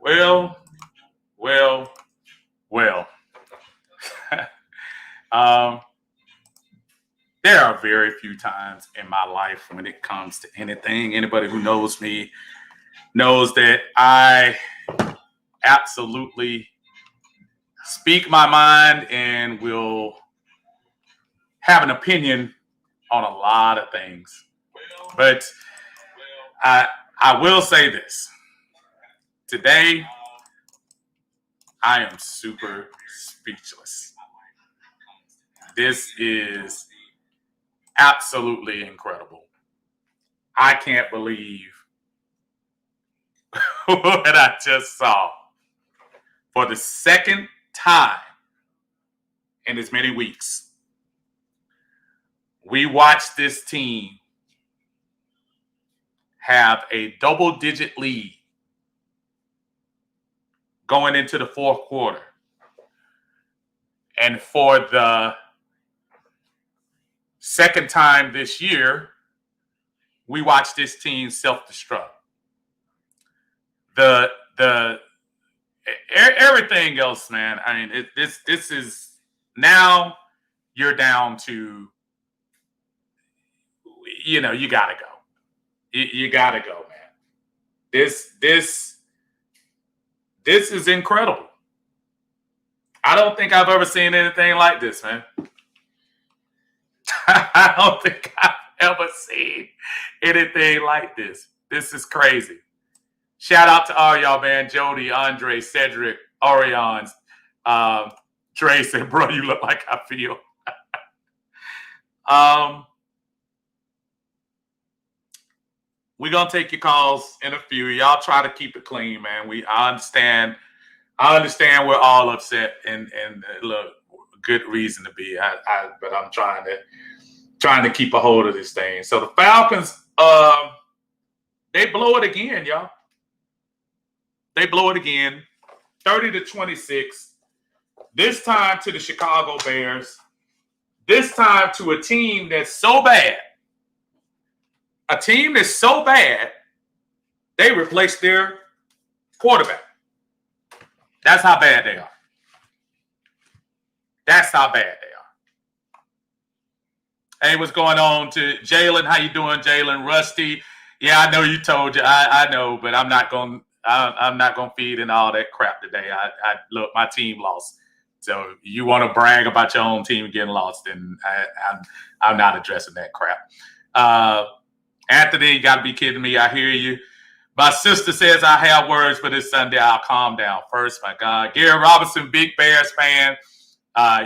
Well, well, well. um, there are very few times in my life when it comes to anything. Anybody who knows me knows that I absolutely speak my mind and will have an opinion on a lot of things. But I I will say this. Today, I am super speechless. This is absolutely incredible. I can't believe what I just saw. For the second time in as many weeks, we watched this team have a double-digit lead going into the fourth quarter. And for the second time this year, we watched this team self-destruct. The everything else, man. I mean, this is now you're down to, you gotta go. You gotta go, man. This is incredible. I don't think I've ever seen anything like this, man. I don't think I've ever seen anything like this. This is crazy. Shout out to all y'all, man. Jody, Andre, Cedric, Orions. Trey said, bro, you look like I feel. We're going to take your calls in a few. Y'all try to keep it clean, man. I understand we're all upset and look, good reason to be. But I'm trying to keep a hold of this thing. So the Falcons, they blow it again, y'all. They blow it again, 30-26. This time to the Chicago Bears. This time to a team that's so bad. A team that's so bad, they replaced their quarterback. That's how bad they are. That's how bad they are. Hey, what's going on to Jalen? How you doing, Jalen? Rusty? Yeah, I know you told you. I know, but I'm not going to feed in all that crap today. I look, my team lost. So you want to brag about your own team getting lost, and I'm not addressing that crap. Anthony, you got to be kidding me. I hear you. My sister says I have words for this Sunday. I'll calm down first. My God. Gary Robinson, big Bears fan.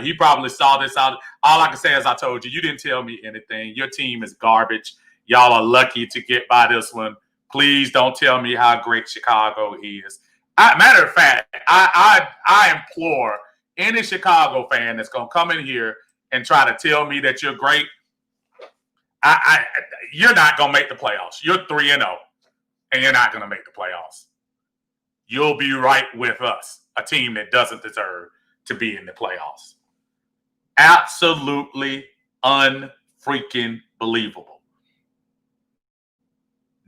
He probably saw this out. All I can say is I told you, you didn't tell me anything. Your team is garbage. Y'all are lucky to get by this one. Please don't tell me how great Chicago is. Matter of fact, I implore any Chicago fan that's going to come in here and try to tell me that you're great. You're not going to make the playoffs. You're 3-0, and you're not going to make the playoffs. You'll be right with us, a team that doesn't deserve to be in the playoffs. Absolutely unfreaking believable.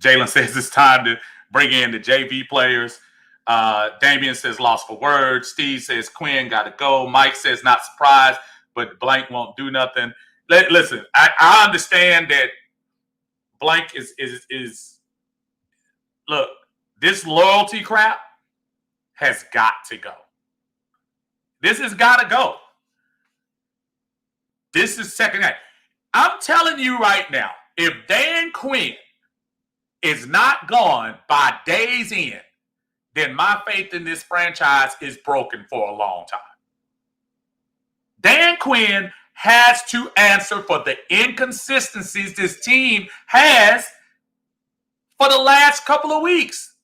Jalen says it's time to bring in the JV players. Damian says lost for words. Steve says Quinn got to go. Mike says not surprised, but blank won't do nothing. Listen, I understand that blank is look, this loyalty crap has got to go. This has got to go. This is second half. I'm telling you right now, if Dan Quinn is not gone by day's end, then my faith in this franchise is broken for a long time. Dan Quinn has to answer for the inconsistencies this team has for the last couple of weeks.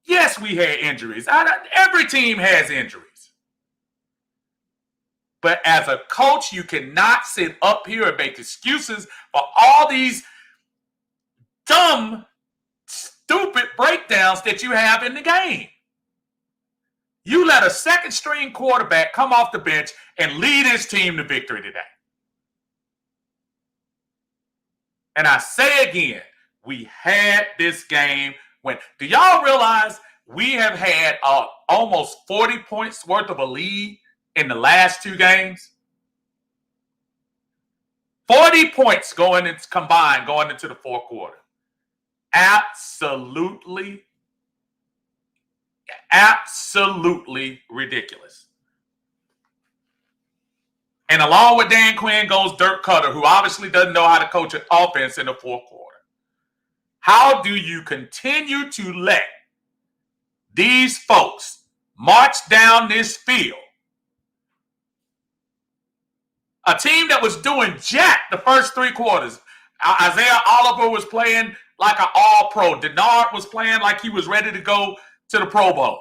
Yes, we had injuries. Every team has injuries. But as a coach, you cannot sit up here and make excuses for all these dumb, stupid breakdowns that you have in the game. You let a second-string quarterback come off the bench and lead his team to victory today. And I say again, we had this game win. Do y'all realize we have had almost 40 points worth of a lead in the last 2 games? 40 points combined going into the fourth quarter. Absolutely ridiculous. And along with Dan Quinn goes Dirk Cutter, who obviously doesn't know how to coach an offense in the fourth quarter. How do you continue to let these folks march down this field? A team that was doing jack the first 3 quarters. Isaiah Oliver was playing like an all-pro. Denard was playing like he was ready to go to the Pro Bowl.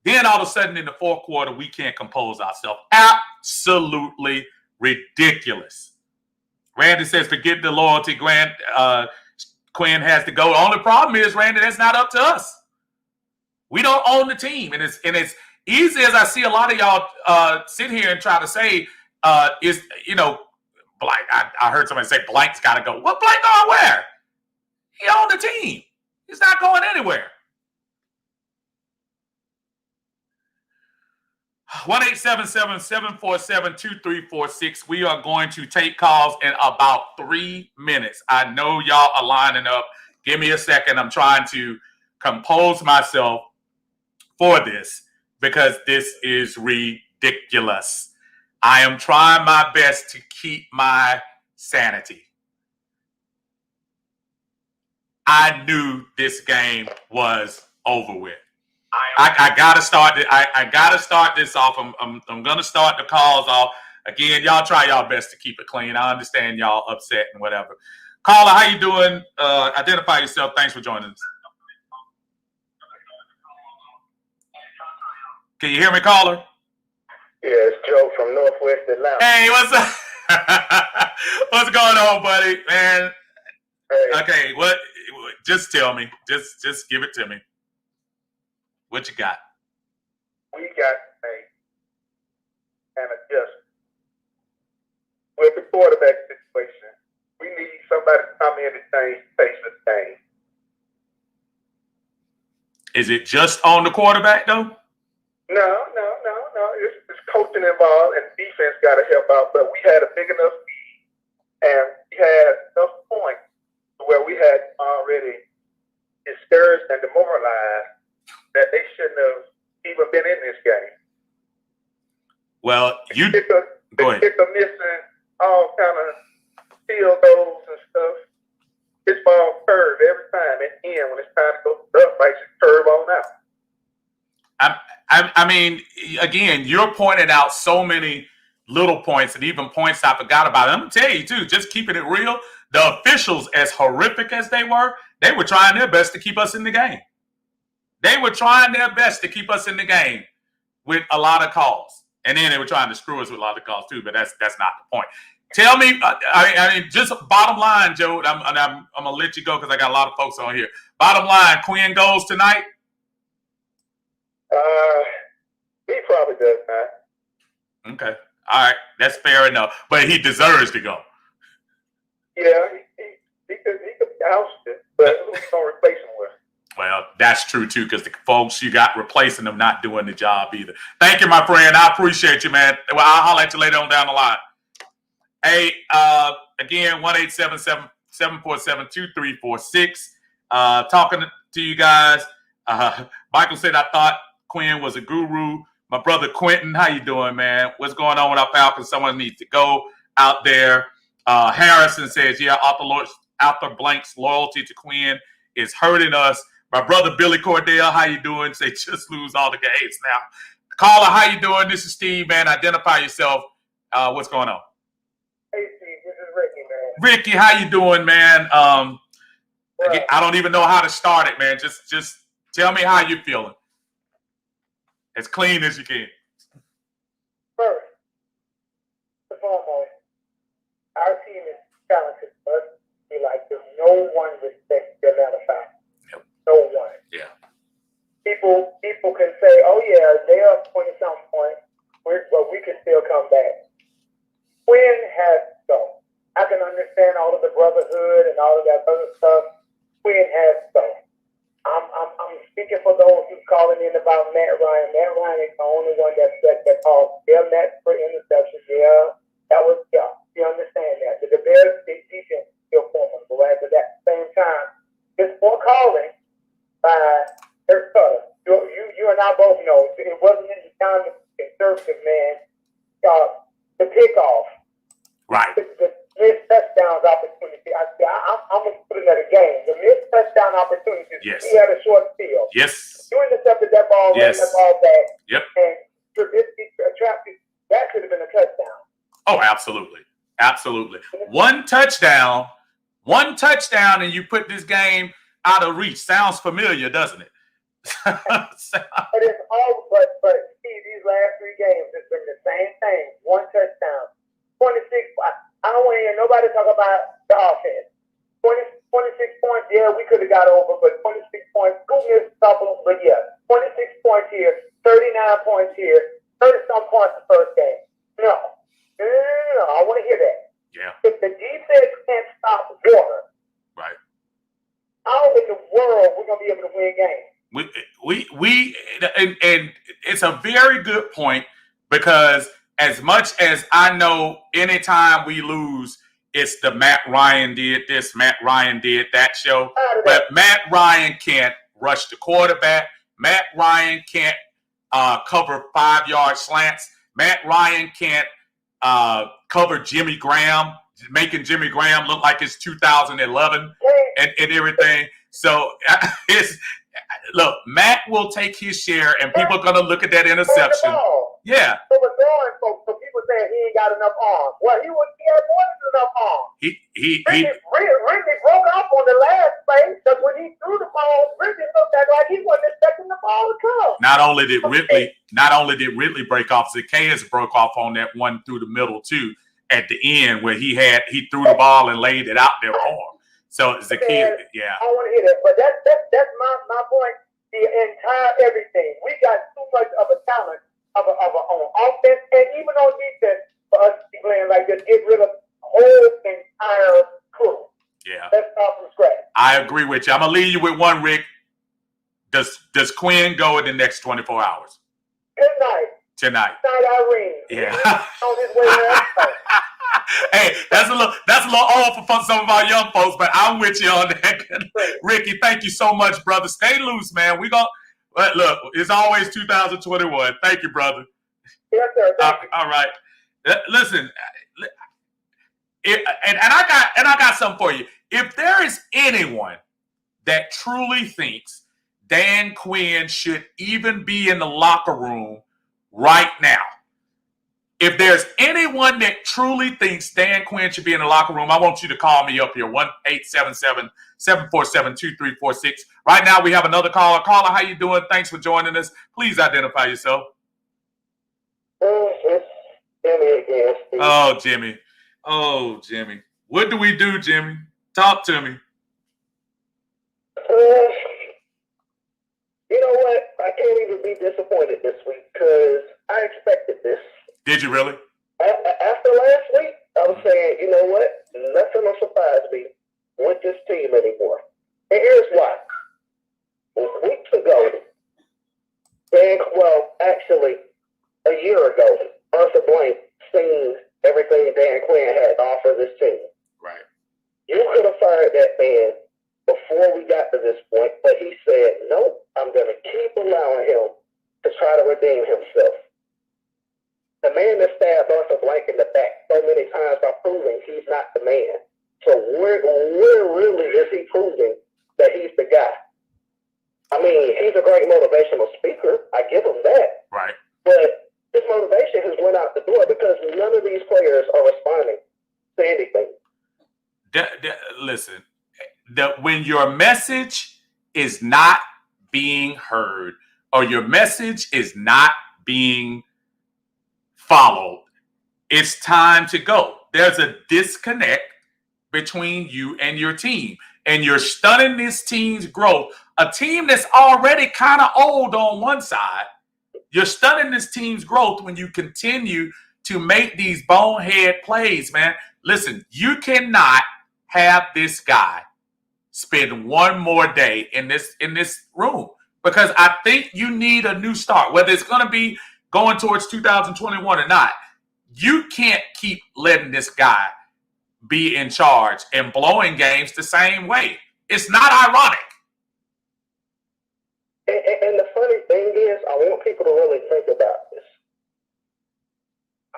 Then all of a sudden in the fourth quarter, we can't compose ourselves. Absolutely ridiculous. Randy says, forget the loyalty. Quinn has to go. The only problem is, Randy, that's not up to us. We don't own the team. And it's easy as I see a lot of y'all sit here and try to say, Blank. I heard somebody say Blank's got to go. What Blank going where? He owned the team. He's not going anywhere. 1-877-747-2346. We are going to take calls in about 3 minutes. I know y'all are lining up. Give me a second. I'm trying to compose myself for this because this is ridiculous. I am trying my best to keep my sanity. I knew this game was over with. I gotta start. I gotta start this off. I'm gonna start the calls off again. Y'all try y'all best to keep it clean. I understand y'all upset and whatever. Caller, how you doing? Identify yourself. Thanks for joining us. Can you hear me, caller? Yeah, it's Joe from Northwest Atlanta. Hey, what's up? What's going on, buddy? Man. Hey. Okay, what? Just tell me. Just give it to me. What you got? We got an adjustment with the quarterback situation. We need somebody to come in and change the face of the game. Is it just on the quarterback though? No. It's coaching involved, and defense got to help out. But we had a big enough lead, and we had enough points where we had already discouraged and demoralized that they shouldn't have even been in this game. Well, go ahead. They're missing all kind of field goals and stuff. This ball curve every time at the end when it's time to go up, like it curve on out. I mean, again, you're pointing out so many little points and even points I forgot about. I'm going to tell you, too, just keeping it real, the officials, as horrific as they were trying their best to keep us in the game. They were trying their best to keep us in the game with a lot of calls. And then they were trying to screw us with a lot of calls, too, but that's not the point. Tell me, I mean, just bottom line, Joe, I'm going to let you go because I got a lot of folks on here. Bottom line, Quinn goes tonight? He probably does not. Okay. All right. That's fair enough. But he deserves to go. Yeah, he could oust it, but who's going to replace him with? Well, that's true, too, because the folks you got replacing them not doing the job either. Thank you, my friend. I appreciate you, man. Well, I'll holler at you later on down the line. Hey, again, 1-877-747-2346. Talking to you guys. Michael said, I thought Quinn was a guru. My brother Quentin, how you doing, man? What's going on with our Falcons? Someone needs to go out there. Harrison says, yeah, Arthur Blank's loyalty to Quinn is hurting us. My brother Billy Cordell, how you doing? Say, just lose all the games now. Caller, how you doing? This is Steve, man. Identify yourself. What's going on? Hey, Steve, this is Ricky, man. Ricky, how you doing, man? Again, I don't even know how to start it, man. Just tell me how you're feeling. As clean as you can. First and foremost, our team is talented, but we like this. No one respects the Atlanta Falcons. Yep. No one. Yeah. People can say, oh, yeah, they are 20-some points, but we can still come back. Quinn has to go. I can understand all of the brotherhood and all of that other stuff. Quinn has to go. I'm speaking for those who's calling in about Matt Ryan. Matt Ryan is the only one that called them that for interception. Yeah, that was You understand that? The Bears' defense is still formidable, right? But at the same time, this poor calling by Dirk Cutter. You and I both know it wasn't any time to conservative man. The pickoff, Right. the missed touchdowns opportunity. I'm going to put it at a game. The missed touchdown opportunities. Yes. He had a short field. Yes. You intercepted that ball, yes. ran the ball back. Yep. And Trubisky trapped it. That should have been a touchdown. Oh, absolutely. Absolutely. One touchdown, and you put this game out of reach. Sounds familiar, doesn't it? But it's all but see, these last three games, it's been the same thing. One touchdown. 26. I don't want to hear nobody talk about the offense. 26 points, yeah, we could have got over, but 26 points, go missed a couple, but yeah, 26 points here, 39 points here, 30-some points the first game. No, I want to hear that. Yeah. If the defense can't stop water, right? how in the world we're gonna be able to win games? And it's a very good point, because as much as I know, anytime we lose, it's the Matt Ryan did this, Matt Ryan did that show. But Matt Ryan can't rush the quarterback. Matt Ryan can't cover 5-yard slants. Matt Ryan can't cover Jimmy Graham, making Jimmy Graham look like it's 2011 and everything. So look, Matt will take his share, and people are going to look at that interception. Yeah. So we're throwing folks, so people saying he ain't got enough arms. Well, he had more than enough arms. Ridley broke off on the last play, because when he threw the ball, Ridley looked like he wasn't expecting the ball to come. Not only did Ridley break off, Zacchaeus broke off on that one through the middle too, at the end, where he threw the ball and laid it out there for him. So Zacchaeus, yeah. I want to hear that, but that's my point. The entire everything. We got too much of a talent on offense and even on defense for us to be playing like this. Get rid of the whole entire crew. Yeah. Let's start from scratch. I agree with you. I'm gonna leave you with one, Rick. Does Quinn go in the next 24 hours? Tonight. Irene. Yeah. On his way there. Hey, that's a little old for some of our young folks, but I'm with you on that. Ricky, thank you so much, brother. Stay loose, man. Look, it's always 2021. Thank you, brother. Yes, sir. All right. Listen, and I got something for you. If there is anyone that truly thinks Dan Quinn should even be in the locker room right now, if there's anyone that truly thinks Dan Quinn should be in the locker room, I want you to call me up here, 1-877-747-2346. Right now, we have another caller. Caller, how you doing? Thanks for joining us. Please identify yourself. It's Jimmy again, Steve. Oh, Jimmy. What do we do, Jimmy? Talk to me. You know what? I can't even be disappointed this week, because I expected this. Did you really? After last week, I was saying, you know what? Nothing will surprise me with this team anymore. And here's why. Weeks ago, actually, a year ago, Arthur Blank seen everything Dan Quinn had to offer this team. Right. You could have fired that man before we got to this point, but he said, nope, I'm going to keep allowing him to try to redeem himself. The man that stabbed Arthur Blank in the back so many times by proving he's not the man. So where really is he proving that he's the guy? I mean, he's a great motivational speaker. I give him that. Right. But his motivation has went out the door, because none of these players are responding to anything. Listen, when your message is not being heard, or your message is not being followed, it's time to go. There's a disconnect between you and your team, and you're stunning this team's growth. A team that's already kind of old on one side, you're stunning this team's growth when you continue to make these bonehead plays, man. Listen, you cannot have this guy spend one more day in this room, because I think you need a new start, whether it's going to be going towards 2021 or not. You can't keep letting this guy be in charge and blowing games the same way. It's not ironic. And the funny thing is, I want people to really think about this.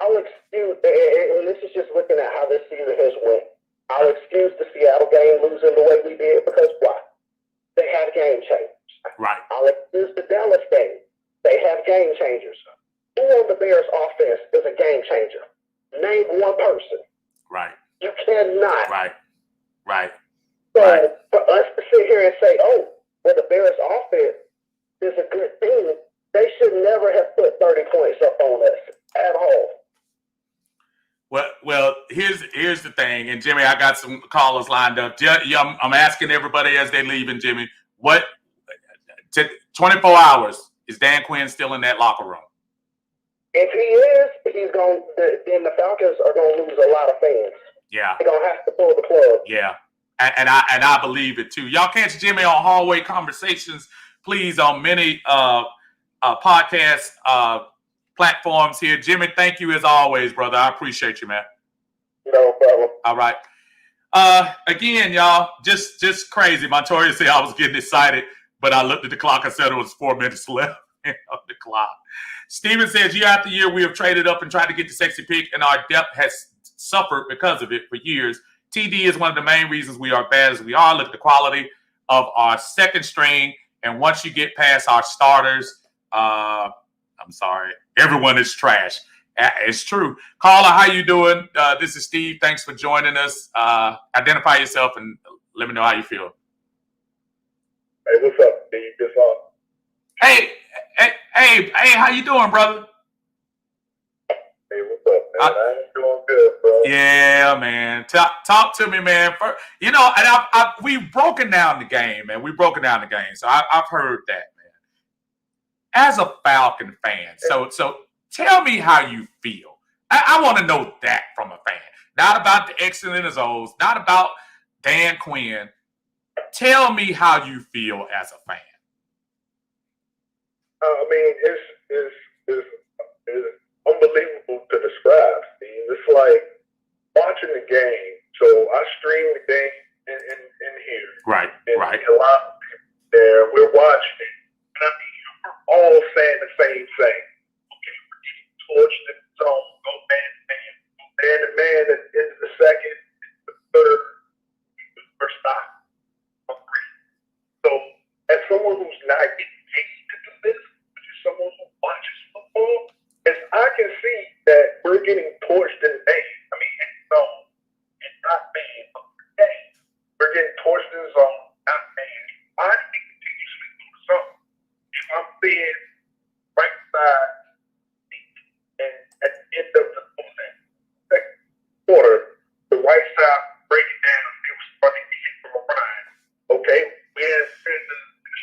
I'll excuse, and this is just looking at how this season has went. I'll excuse the Seattle game losing the way we did, because why? They have game changers. Right. I'll excuse the Dallas game. They have game changers. Who on the Bears offense is a game changer? Name one person. Right. You cannot. Right. So for us to sit here and say, oh, well, the Bears offense is a good team, they should never have put 30 points up on us at all. Well, here's the thing, and Jimmy, I got some callers lined up. I'm asking everybody as they leaving, Jimmy, 24 hours, is Dan Quinn still in that locker room? If he is, then the Falcons are going to lose a lot of fans. Yeah. They're going to have to pull the plug. Yeah. And I believe it too. Y'all catch Jimmy on Hallway Conversations, please, on many podcast platforms here. Jimmy, thank you as always, brother. I appreciate you, man. No problem. All right. Again, y'all, just crazy. Montoya said I was getting excited, but I looked at the clock and said it was 4 minutes left on the clock. Steven says, year after year, we have traded up and tried to get the sexy pick, and our depth has suffered because of it for years. TD is one of the main reasons we are bad as we are. Look at the quality of our second string, and once you get past our starters, I'm sorry, everyone is trash. It's true. Caller, how you doing? This is Steve. Thanks for joining us. Identify yourself and let me know how you feel. Hey, what's up, Steve? This on. Hey, how you doing, brother? Hey, what's up, man? I'm doing good, bro. Yeah, man. Talk to me, man. You know, and we've broken down the game, man. So I've heard that, man. As a Falcon fan, so tell me how you feel. I want to know that from a fan. Not about the X's and the O's, not about Dan Quinn. Tell me how you feel as a fan. I mean, it's unbelievable to describe, Steve. It's like watching the game. So I stream the game in here. Right. And a lot of people there, we're watching it. And I mean, we're all saying the same thing. Okay, we're getting torched in the zone. Go man to man. Go man to man at the end of the second, the third, we're stopped. So as someone who's not getting paid to do this, which is someone who watches football, as I can see that we're getting torched in man. I mean, in zone, and not man. Okay, we're getting torched in zone, not man. Why do we continuously do zone? If I'm seeing right side and at the end of the second quarter, the right side break it down, it was running to hit from a ride. Okay, we're in the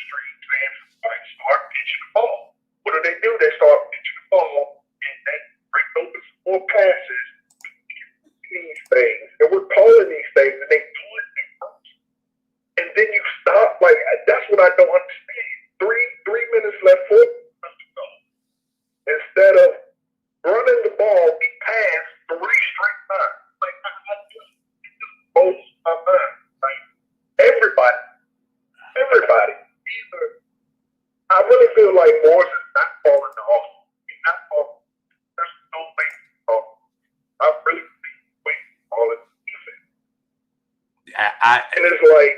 street fans start pitching the ball. What do? They start pitching the ball and they break open some more passes. These things, and we're calling these things, and they do it first. And then you stop. Like, that's what I don't understand. Three minutes left, 4 minutes to go. Instead of running the ball, we pass 3 straight times. Like, I just blows my mind. Like, everybody. Either I really feel like Morris is not falling off. He's not falling. There's no way he's off. I really think he's falling defense. And it's like,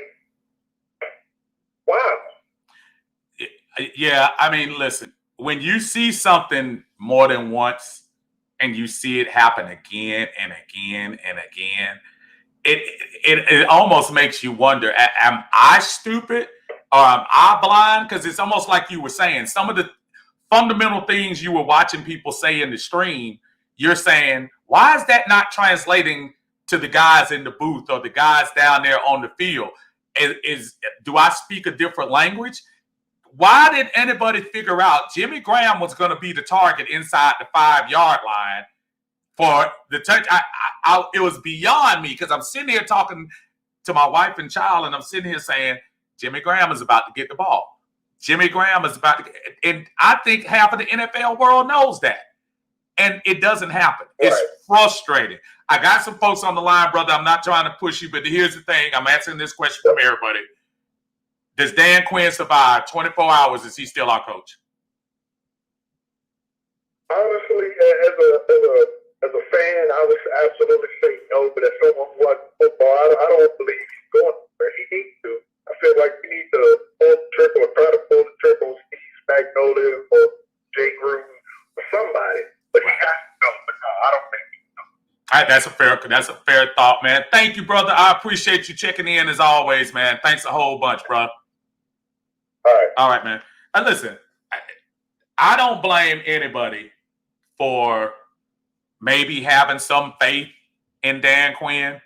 wow. Yeah, I mean, listen, when you see something more than once and you see it happen again and again and again, it almost makes you wonder, am I stupid or am I blind? Because it's almost like you were saying, some of the fundamental things you were watching people say in the stream, you're saying, why is that not translating to the guys in the booth or the guys down there on the field? Do I speak a different language? Why did anybody figure out Jimmy Graham was going to be the target inside the 5-yard line for the touch? It was beyond me because I'm sitting here talking to my wife and child, and I'm sitting here saying, Jimmy Graham is about to get the ball. Jimmy Graham is about to – and I think half of the NFL world knows that. And it doesn't happen. It's frustrating. I got some folks on the line, brother. I'm not trying to push you, but here's the thing. I'm answering this question from everybody. Does Dan Quinn survive 24 hours? Is he still our coach? Honestly, as a fan, I would absolutely say no. But as someone who watches football, I don't believe he's going where he needs to. I feel like we need to pull the trigger or try to pull the trigger on Steve Spagnuolo or Jay Gruden or somebody. But he has to go. But no, I don't think he can. All right, that's a fair thought, man. Thank you, brother. I appreciate you checking in as always, man. Thanks a whole bunch, bro. All right, man. And listen, I don't blame anybody for maybe having some faith in Dan Quinn.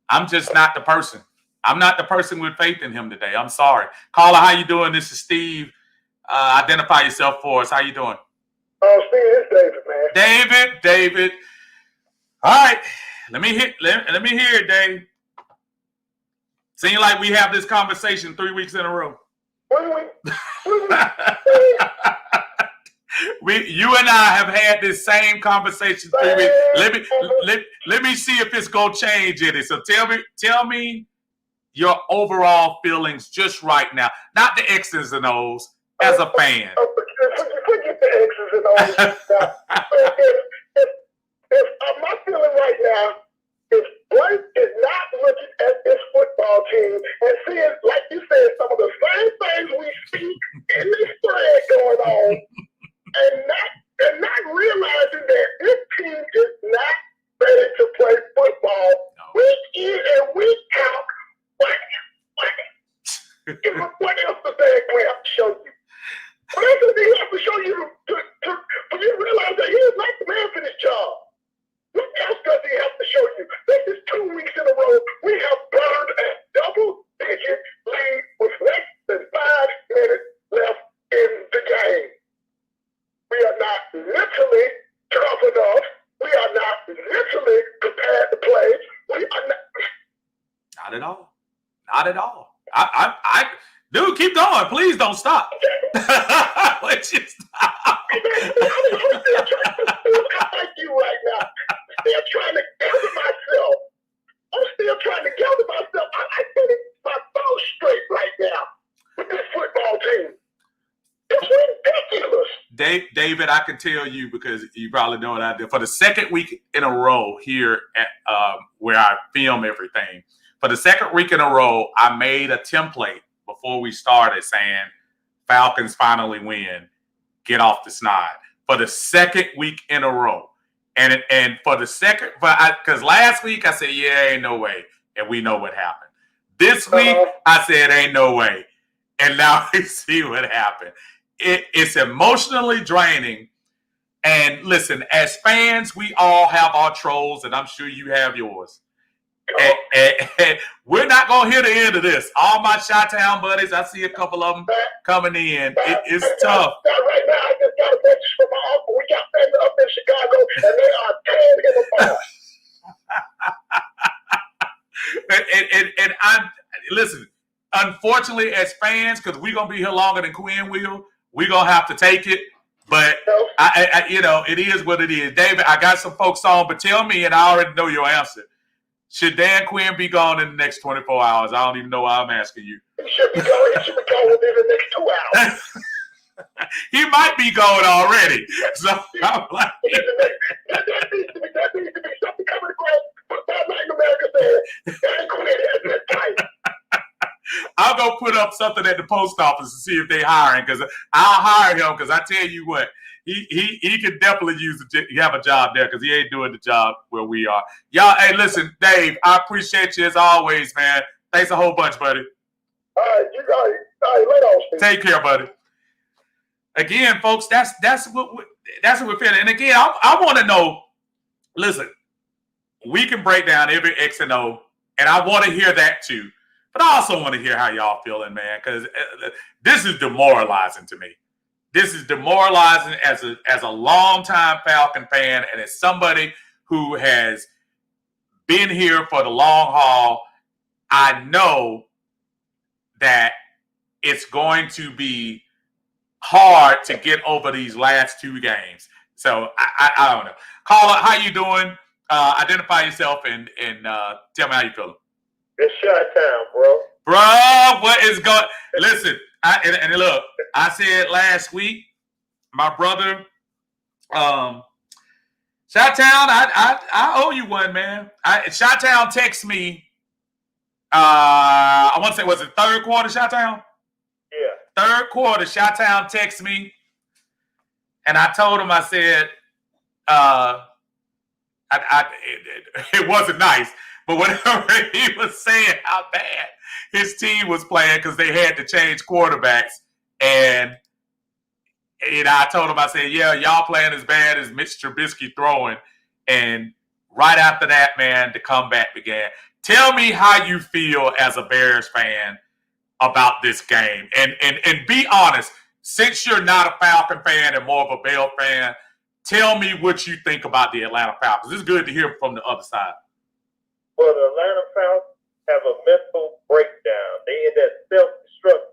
I'm just not the person. I'm not the person with faith in him today. I'm sorry. Caller, how you doing? This is Steve. Identify yourself for us. How you doing? Oh, Steve, it's David, man. David. All right. Let me hear it, Dave. Seems like we have this conversation 3 weeks in a row. You and I have had this same conversation 3 weeks. Let me see if it's gonna change it. So tell me your overall feelings just right now, not the X's and O's, as a fan. Forget the X's and O's. My feeling right now is Blake is not looking at this football team and seeing, like you said, some of the same things we see in this thread going on, and not realizing that this team is not ready to play football week in and week out. What else does Dan Quinn have to show you? What else does he have to show you for you to realize that he is not the man for this job? What else does he have to show you? This is 2 weeks in a row. We have burned a double-digit lead with less than 5 minutes left in the game. We are not mentally tough enough. We are not mentally prepared to play. We are not. Not at all. Not at all. Dude, keep going. Please don't stop. Let's just stop. I'm like you right now. I'm still trying to gather myself. I can't get my thoughts straight right now with this football team. It's ridiculous. David, I can tell you because you probably know what I did. For the second week in a row here at where I film everything, for the second week in a row, I made a template before we started saying Falcons finally win, get off the snide. For the second week in a row. And for the second, because last week I said, yeah, ain't no way. And we know what happened. This week, I said, ain't no way. And now we see what happened. It's emotionally draining. And listen, as fans, we all have our trolls, and I'm sure you have yours. And we're not going to hear the end of this. All my Chi-Town buddies, I see a couple of them coming in. It's tough. Right now, I just got a message from my uncle. We got family up in Chicago, and they are tearing him apart. and I'm listen. Unfortunately, as fans, because we're gonna be here longer than Quinn will, we're gonna have to take it. But I it is what it is. David, I got some folks on, but tell me, and I already know your answer. Should Dan Quinn be gone in the next 24 hours? I don't even know why I'm asking you. He should be gone within the next 2 hours. He might be going already. So I'm like, that needs to be something coming across. Football Night in America said, Dan Quinn has been tight. I'll go put up something at the post office to see if they hiring, because I'll hire him, because I tell you what, he could definitely have a job there, because he ain't doing the job where we are. Y'all, hey, listen, Dave, I appreciate you as always, man. Thanks a whole bunch, buddy. All right, you got it. All right, later on, Steve. Take care, buddy. Again, folks, that's what we're feeling. And again, I want to know. Listen, we can break down every X and O, and I want to hear that too. But I also want to hear how y'all feeling, man, because this is demoralizing to me. This is demoralizing as a longtime Falcon fan, and as somebody who has been here for the long haul. I know that it's going to be hard to get over these last two games. So I don't know. Caller, how you doing? Identify yourself and tell me how you feeling. It's Chi-Town, bro. Bro, what is going? Listen, and look, I said last week, my brother, Chi-Town, I owe you one, man. Chi-Town texts me. I want to say, was it third quarter, Chi-Town? Yeah. Third quarter, Chi-Town texts me, and I told him, I said, it wasn't nice, but whatever he was saying, how bad his team was playing because they had to change quarterbacks, and I told him, I said, yeah, y'all playing as bad as Mitch Trubisky throwing, and right after that, man, the comeback began. Tell me how you feel as a Bears fan about this game, and be honest. Since you're not a Falcon fan and more of a Bell fan, tell me what you think about the Atlanta Falcons. It's good to hear from the other side. Well, the Atlanta Falcons have a mental breakdown. They in that self-destruct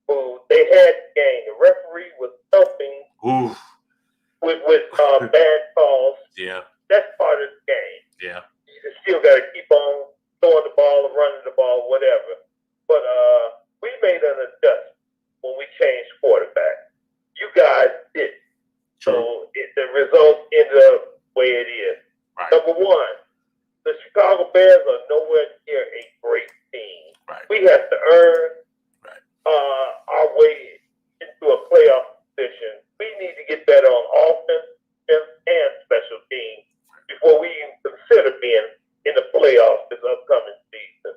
mood. They had the game. The referee was helping with bad calls. Yeah. That's part of the game. Yeah. You still got to keep on throwing the ball or running the ball, whatever. But we made an adjustment when we changed quarterback. You guys did. So the result ended up the way it is. Right. Number one, the Chicago Bears are nowhere near a great team. Right. We have to earn our way into a playoff position. We need to get better on offense and special teams before we even consider being in the playoffs this upcoming season.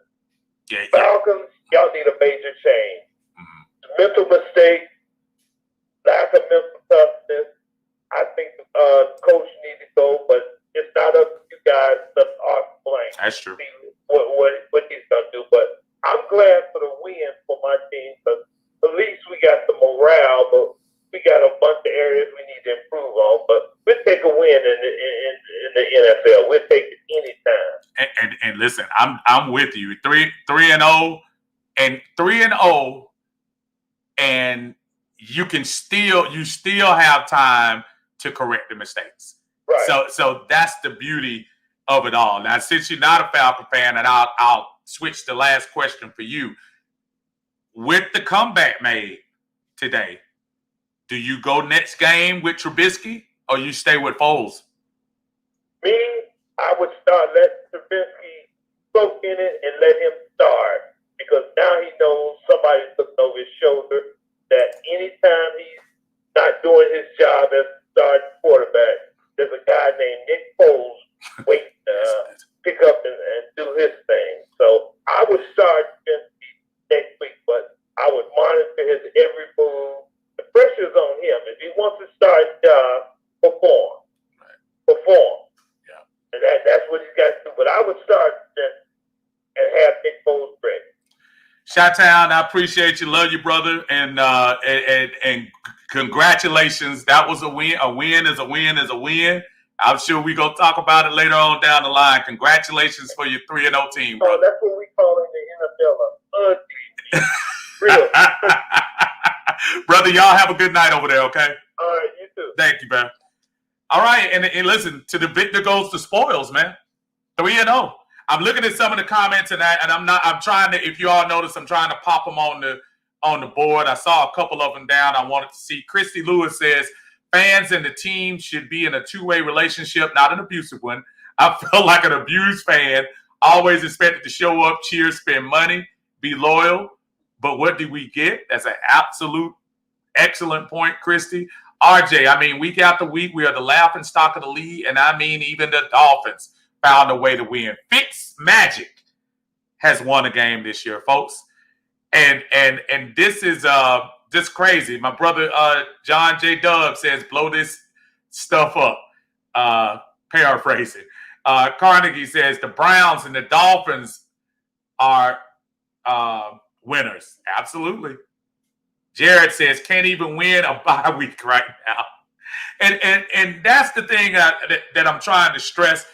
Yeah. Falcons, y'all need a major change. Mental mistake, lack of mental toughness. I think the coach needs to go, but it's not up to you guys. That's our blame. That's true. See what he's gonna do, but I'm glad for the win for my team because at least we got the morale, but we got a bunch of areas we need to improve on. But we'll take a win in the NFL. We'll take it anytime. And listen, I'm with you. 3-0 and 3-0. And you still have time to correct the mistakes. Right. So that's the beauty of it all. Now, since you're not a Falcon fan, and I'll switch the last question for you. With the comeback made today, do you go next game with Trubisky or you stay with Foles? Me, I would start letting Trubisky soak in it and let him start because now he knows somebody's looking over his shoulder that anytime he's not doing his job as starting quarterback, there's a guy named Nick Foles waiting to pick up and do his thing. So I would start next week, but I would monitor his every move. The pressure's on him. If he wants to start perform. Yeah. And that's what he's got to do. But I would start and have Nick Foles ready. Chi-Town, I appreciate you. Love you, brother. And congratulations. That was a win. A win is a win is a win. I'm sure we're going to talk about it later on down the line. Congratulations for your 3-0 team, brother. Oh, that's what we call in the NFL ugly. Real. Brother, y'all have a good night over there, okay? All right, you too. Thank you, man. All right, and listen, to the victor goes the spoils, man. 3-0. I'm looking at some of the comments, and I'm trying to, if you all notice, I'm trying to pop them on the board. I saw a couple of them down. I wanted to see. Christy Lewis says, fans and the team should be in a two-way relationship, not an abusive one. I felt like an abused fan, always expected to show up, cheer, spend money, be loyal. But what did we get? That's an absolute excellent point, Christy. RJ, I mean, week after week, we are the laughing stock of the league, and I mean, even the Dolphins found a way to win. Fitz Magic has won a game this year, folks. And this is just crazy. My brother John J. Dub says, blow this stuff up. Paraphrasing. Carnegie says, the Browns and the Dolphins are winners. Absolutely. Jared says, can't even win a bye week right now. And that's the thing that I'm trying to stress.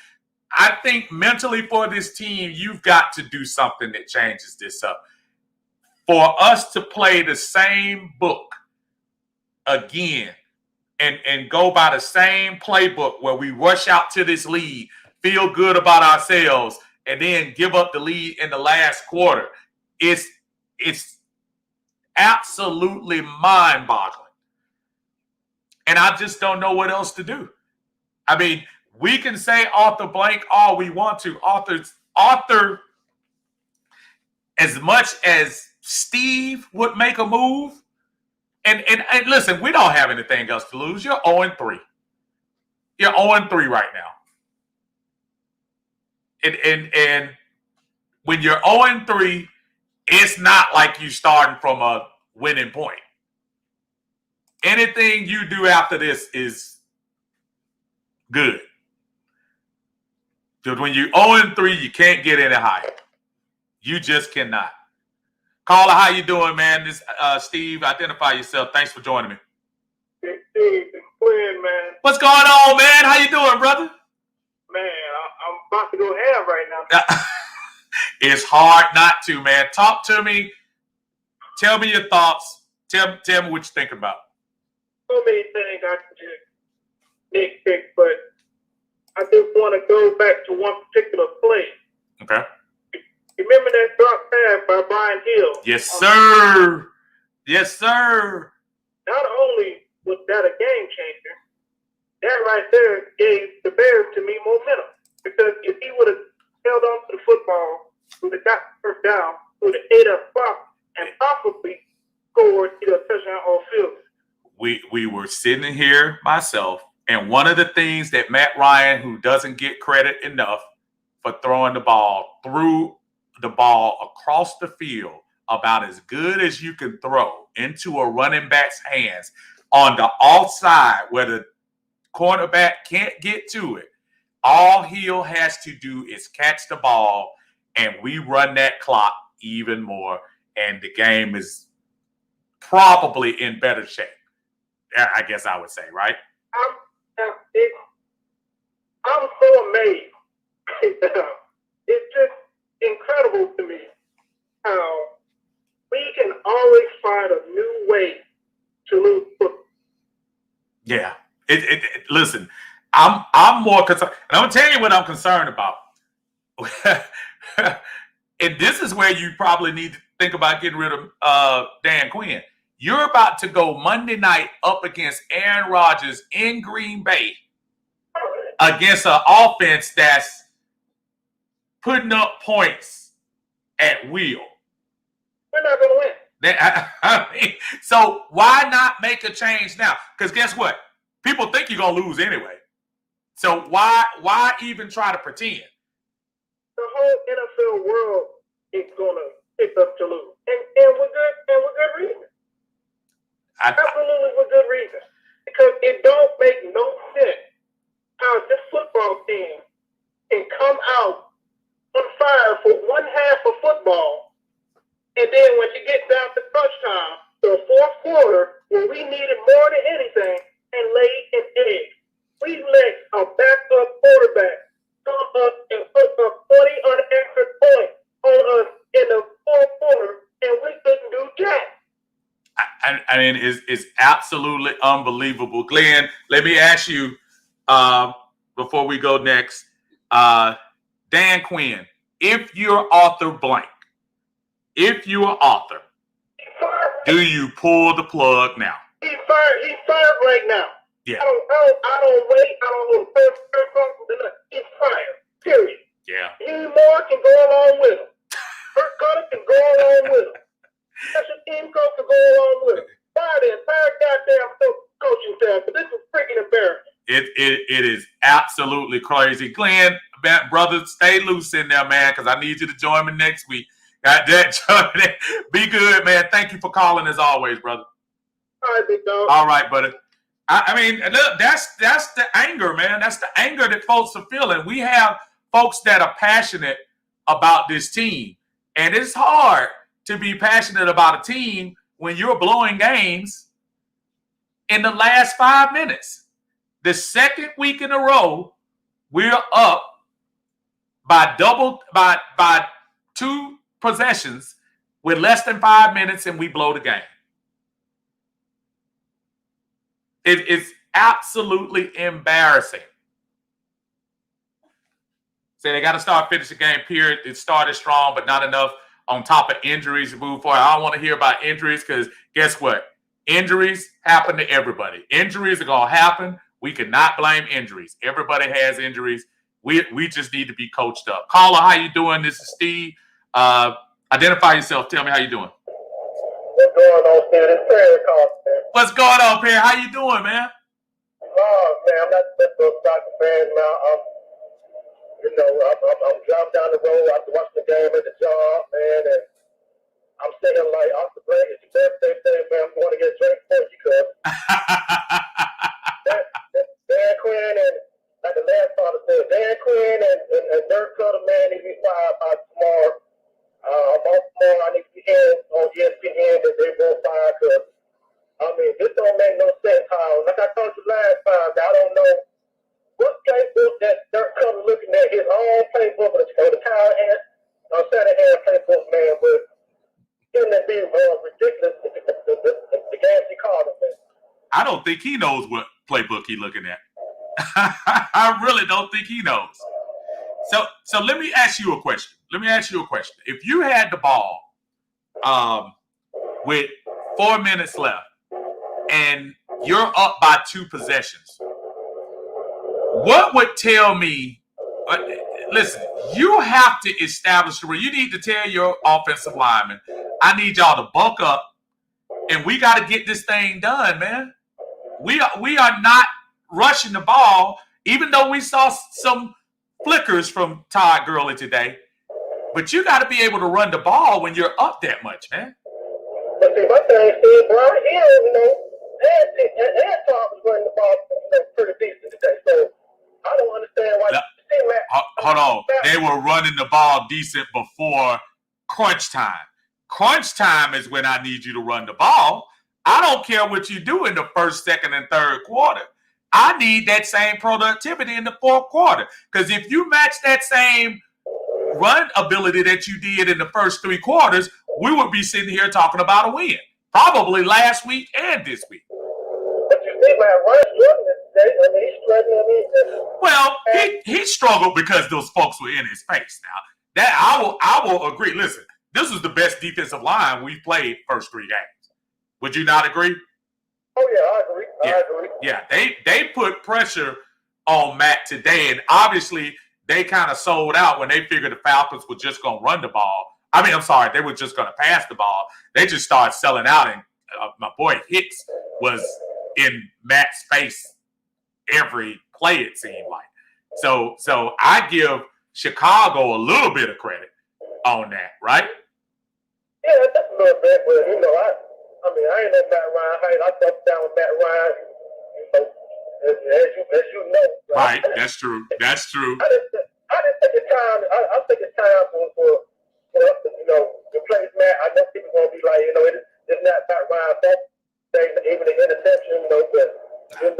I think mentally for this team, you've got to do something that changes this up. For us to play the same book again and go by the same playbook where we rush out to this lead, feel good about ourselves, and then give up the lead in the last quarter, it's absolutely mind-boggling. And I just don't know what else to do. I mean, we can say Arthur Blank all we want to. Arthur, as much as Steve would make a move, and listen, we don't have anything else to lose. You're 0-3. You're 0-3 right now. And when you're 0-3, it's not like you starting from a winning point. Anything you do after this is good. Because when you're 0-3, you can't get any higher. You just cannot. Caller, how you doing, man? This Steve, identify yourself. Thanks for joining me. Hey, Steve, it's Quinn, man. What's going on, man? How you doing, brother? Man, I'm about to go ham right now. It's hard not to, man. Talk to me. Tell me your thoughts. Tell me what you think about. So many things I can just nitpick, but I just want to go back to one particular play. Okay. Remember that drop pass by Brian Hill? Yes, sir. Yes, sir. Not only was that a game changer, that right there gave the Bears to me momentum. Because if he would have held on to the football, would have got the first down, would have ate up clock, and possibly scored either a touchdown or a field goal. We were sitting here, myself, and one of the things that Matt Ryan, who doesn't get credit enough for throwing the ball, threw the ball across the field about as good as you can throw into a running back's hands on the offside where the cornerback can't get to it. All Hill has to do is catch the ball, and we run that clock even more, and the game is probably in better shape. I guess I would say, right? I'm so amazed. It's just incredible to me how we can always find a new way to lose football. Yeah. Listen, I'm more concerned, and I'm gonna tell you what I'm concerned about. And this is where you probably need to think about getting rid of Dan Quinn. You're about to go Monday night up against Aaron Rodgers in Green Bay against an offense that's putting up points at will. We're not going to win. I mean, so why not make a change now? Because guess what? People think you're going to lose anyway. So why even try to pretend? The whole NFL world is going to pick up to lose. And we're good reason. Absolutely with good reason. Because it don't make no sense how this football team can come out on fire for one half of football, and then when you get down to crunch time, the fourth quarter, when we needed more than anything, and lay an egg. We let a backup quarterback come up and put up 20 unanswered points on us in the fourth quarter, and we couldn't do jack. I mean, it's absolutely unbelievable. Glenn, let me ask you before we go next. Dan Quinn, if you're Arthur Blank, do you pull the plug now? He's fired right now. Yeah. I don't wait. I don't know first. He's fired. Period. Yeah. Hugh Moore can go along with him. Kurt Cutter can go along with him. Special team coach can go along with him. Fire the entire goddamn coaching staff. But this is freaking embarrassing. It is absolutely crazy. Glenn, brother, stay loose in there, man, because I need you to join me next week. Got that? Be good, man. Thank you for calling as always, brother. All right, big dog. All right, buddy. I mean, look, that's the anger, man. That's the anger that folks are feeling. We have folks that are passionate about this team, and it's hard to be passionate about a team when you're blowing games in the last 5 minutes. The second week in a row, we're up by two possessions with less than 5 minutes, and we blow the game. It's absolutely embarrassing. Say they got to start finish the game, period. It started strong, but not enough on top of injuries to move forward. I don't want to hear about injuries because guess what? Injuries happen to everybody. Injuries are going to happen. We cannot blame injuries. Everybody has injuries. We just need to be coached up. Caller, how you doing? This is Steve. Identify yourself. Tell me how you doing. What's going on, Steve? It's Perry calling, man. What's going on, Perry? How you doing, man? Oh, man, I'm not just a soccer fan now. I'm driving down the road after watching the game at the job, man, and I'm sitting like, Uncle Greg, it's your birthday thing, man. I'm going to get a drink for you, cuz. Dan Quinn and, like the last father said, Dan Quinn and Dirk Cutter, man, need to be fired by tomorrow. Baltimore, I need to be hearing on ESPN that they both fired, because, I mean, this don't make no sense how, like I told you last time, I don't know what playbook that Dirk Cutter looking at, his own playbook or the Kyle Shanahan playbook, man, but shouldn't it be ridiculous, the games he called him, man. I don't think he knows what playbook he's looking at. I really don't think he knows. So let me ask you a question. If you had the ball with 4 minutes left and you're up by 2 possessions, what would tell me, listen, you have to establish the rule. You need to tell your offensive linemen, I need y'all to bulk up, and we got to get this thing done, man. We are not rushing the ball, even though we saw some flickers from Todd Gurley today. But you got to be able to run the ball when you're up that much, man. But see, my thing is, Brian Hill, and Todd was running the ball pretty decent today. So I don't understand why. Hold on. They were running the ball decent before crunch time. Crunch time is when I need you to run the ball. I don't care what you do in the first, second, and third quarter. I need that same productivity in the fourth quarter. Because if you match that same run ability that you did in the first 3 quarters, we would be sitting here talking about a win. Probably last week and this week. But you see, man, Ryan's struggling today. I mean, he's struggling. Well, he struggled because those folks were in his face. Now, that I will agree. Listen, this was the best defensive line we've played first 3 games. Would you not agree? Oh yeah, I agree. I agree. Yeah, they put pressure on Matt today, and obviously they kind of sold out when they figured the Falcons were just going to run the ball. I mean, I'm sorry, they were just going to pass the ball. They just started selling out, and my boy Hicks was in Matt's face every play, it seemed like. So I give Chicago a little bit of credit on that, right? Yeah, that's a little bit, but I mean, I ain't no Matt Ryan. I touched down with Matt Ryan, as you know. Right, that's true. That's true. I just think it's time. I think it's time for us to, replace Matt. I know people gonna be like, it's not Matt Ryan fault. Even the interception, but because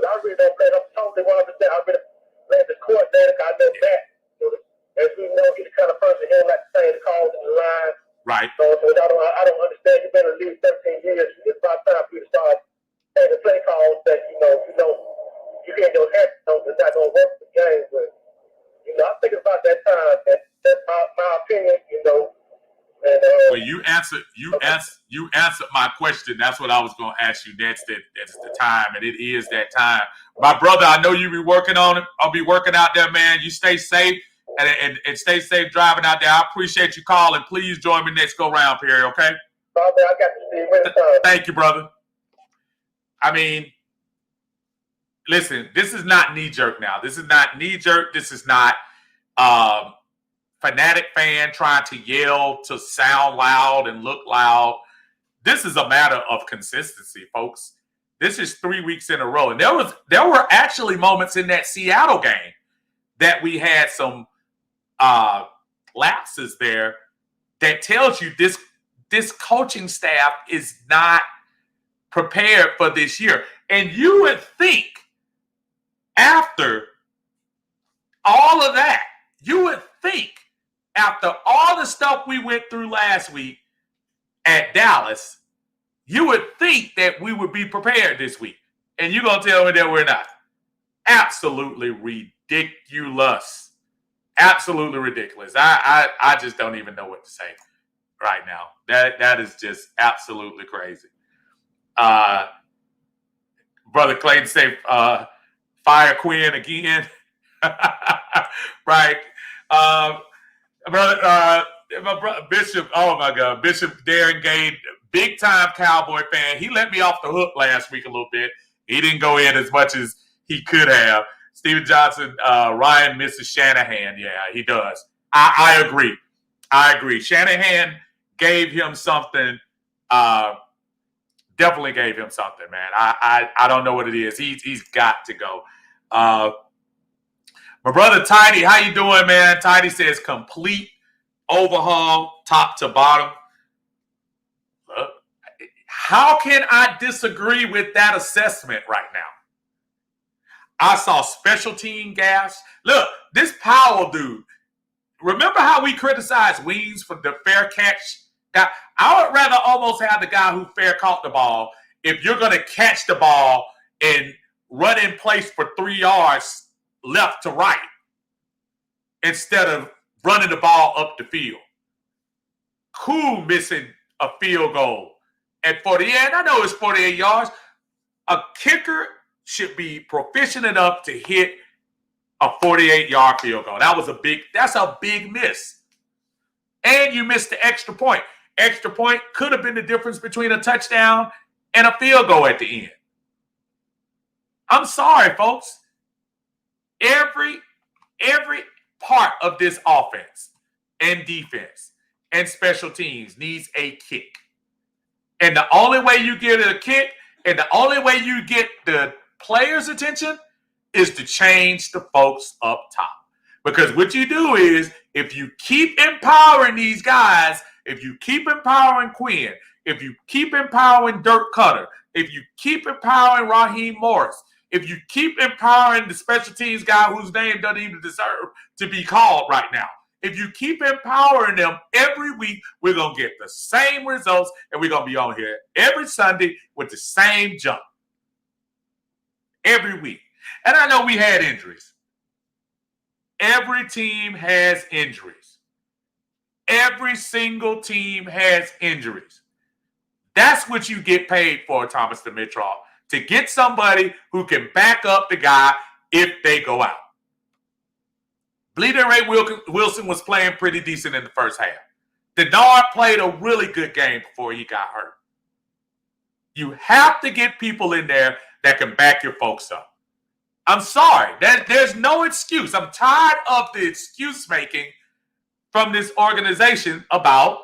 I really don't play. I'm totally 100%. I really play the court there. I know Matt. As we know, he's the kind of person he don't like to say the calls in the line. Right. So I don't understand. You've been in the league 13 years. It's about time for you to start taking play calls that you get your head. It's not gonna work the game, but I think about that time. That's my opinion. And, well, you answered my question. That's what I was going to ask you. That's the time, and it is that time. My brother, I know you be working on it. I'll be working out there, man. You stay safe and stay safe driving out there. I appreciate you calling. Please join me next go round, Perry. Okay? I got to see you. Thank you, brother. I mean, listen, this is not knee jerk now. This is not knee jerk. This is not fanatic fan trying to yell to sound loud and look loud. This is a matter of consistency, folks. This is 3 weeks in a row. And there were actually moments in that Seattle game that we had some lapses there that tells you this coaching staff is not prepared for this year. And you would think after all of that, You would think after all the stuff we went through last week at Dallas, you would think that we would be prepared this week. And you're going to tell me that we're not. Absolutely ridiculous. Absolutely ridiculous. I just don't even know what to say right now. That is just absolutely crazy. Brother Clayton say, fire Quinn again. Right. My brother Bishop, oh my God, Bishop Darren Gay, big time Cowboy fan. He let me off the hook last week a little bit. He didn't go in as much as he could have. Steven Johnson, Ryan misses Shanahan. Yeah, he does. I agree. Shanahan gave him something. Definitely gave him something, man. I don't know what it is. He's got to go. My brother Tidy, how you doing, man? Tidy says complete overhaul, top to bottom. How can I disagree with that assessment right now? I saw special team gaps. Look, this Powell dude. Remember how we criticized Weems for the fair catch? I would rather almost have the guy who fair caught the ball if you're going to catch the ball and run in place for 3 yards left to right instead of running the ball up the field. Cool missing a field goal at 48. I know it's 48 yards. A kicker should be proficient enough to hit a 48-yard field goal. That's a big miss. And you missed the extra point. Extra point could have been the difference between a touchdown and a field goal at the end. I'm sorry, folks. Every part of this offense and defense and special teams needs a kick. And the only way you get a kick and the only way you get the players' attention is to change the folks up top. Because what you do is, if you keep empowering these guys, if you keep empowering Quinn, if you keep empowering Dirk Cutter, if you keep empowering Raheem Morris, if you keep empowering the special teams guy whose name doesn't even deserve to be called right now, if you keep empowering them every week, we're going to get the same results, and we're going to be on here every Sunday with the same jump. Every week. And I know we had injuries. Every team has injuries. Every single team has injuries. That's what you get paid for, Thomas Dimitrov, to get somebody who can back up the guy if they go out. Bleeding Ray Wilson was playing pretty decent in the first half. Denard played a really good game before he got hurt. You have to get people in there that can back your folks up. I'm sorry. There's no excuse. I'm tired of the excuse making from this organization about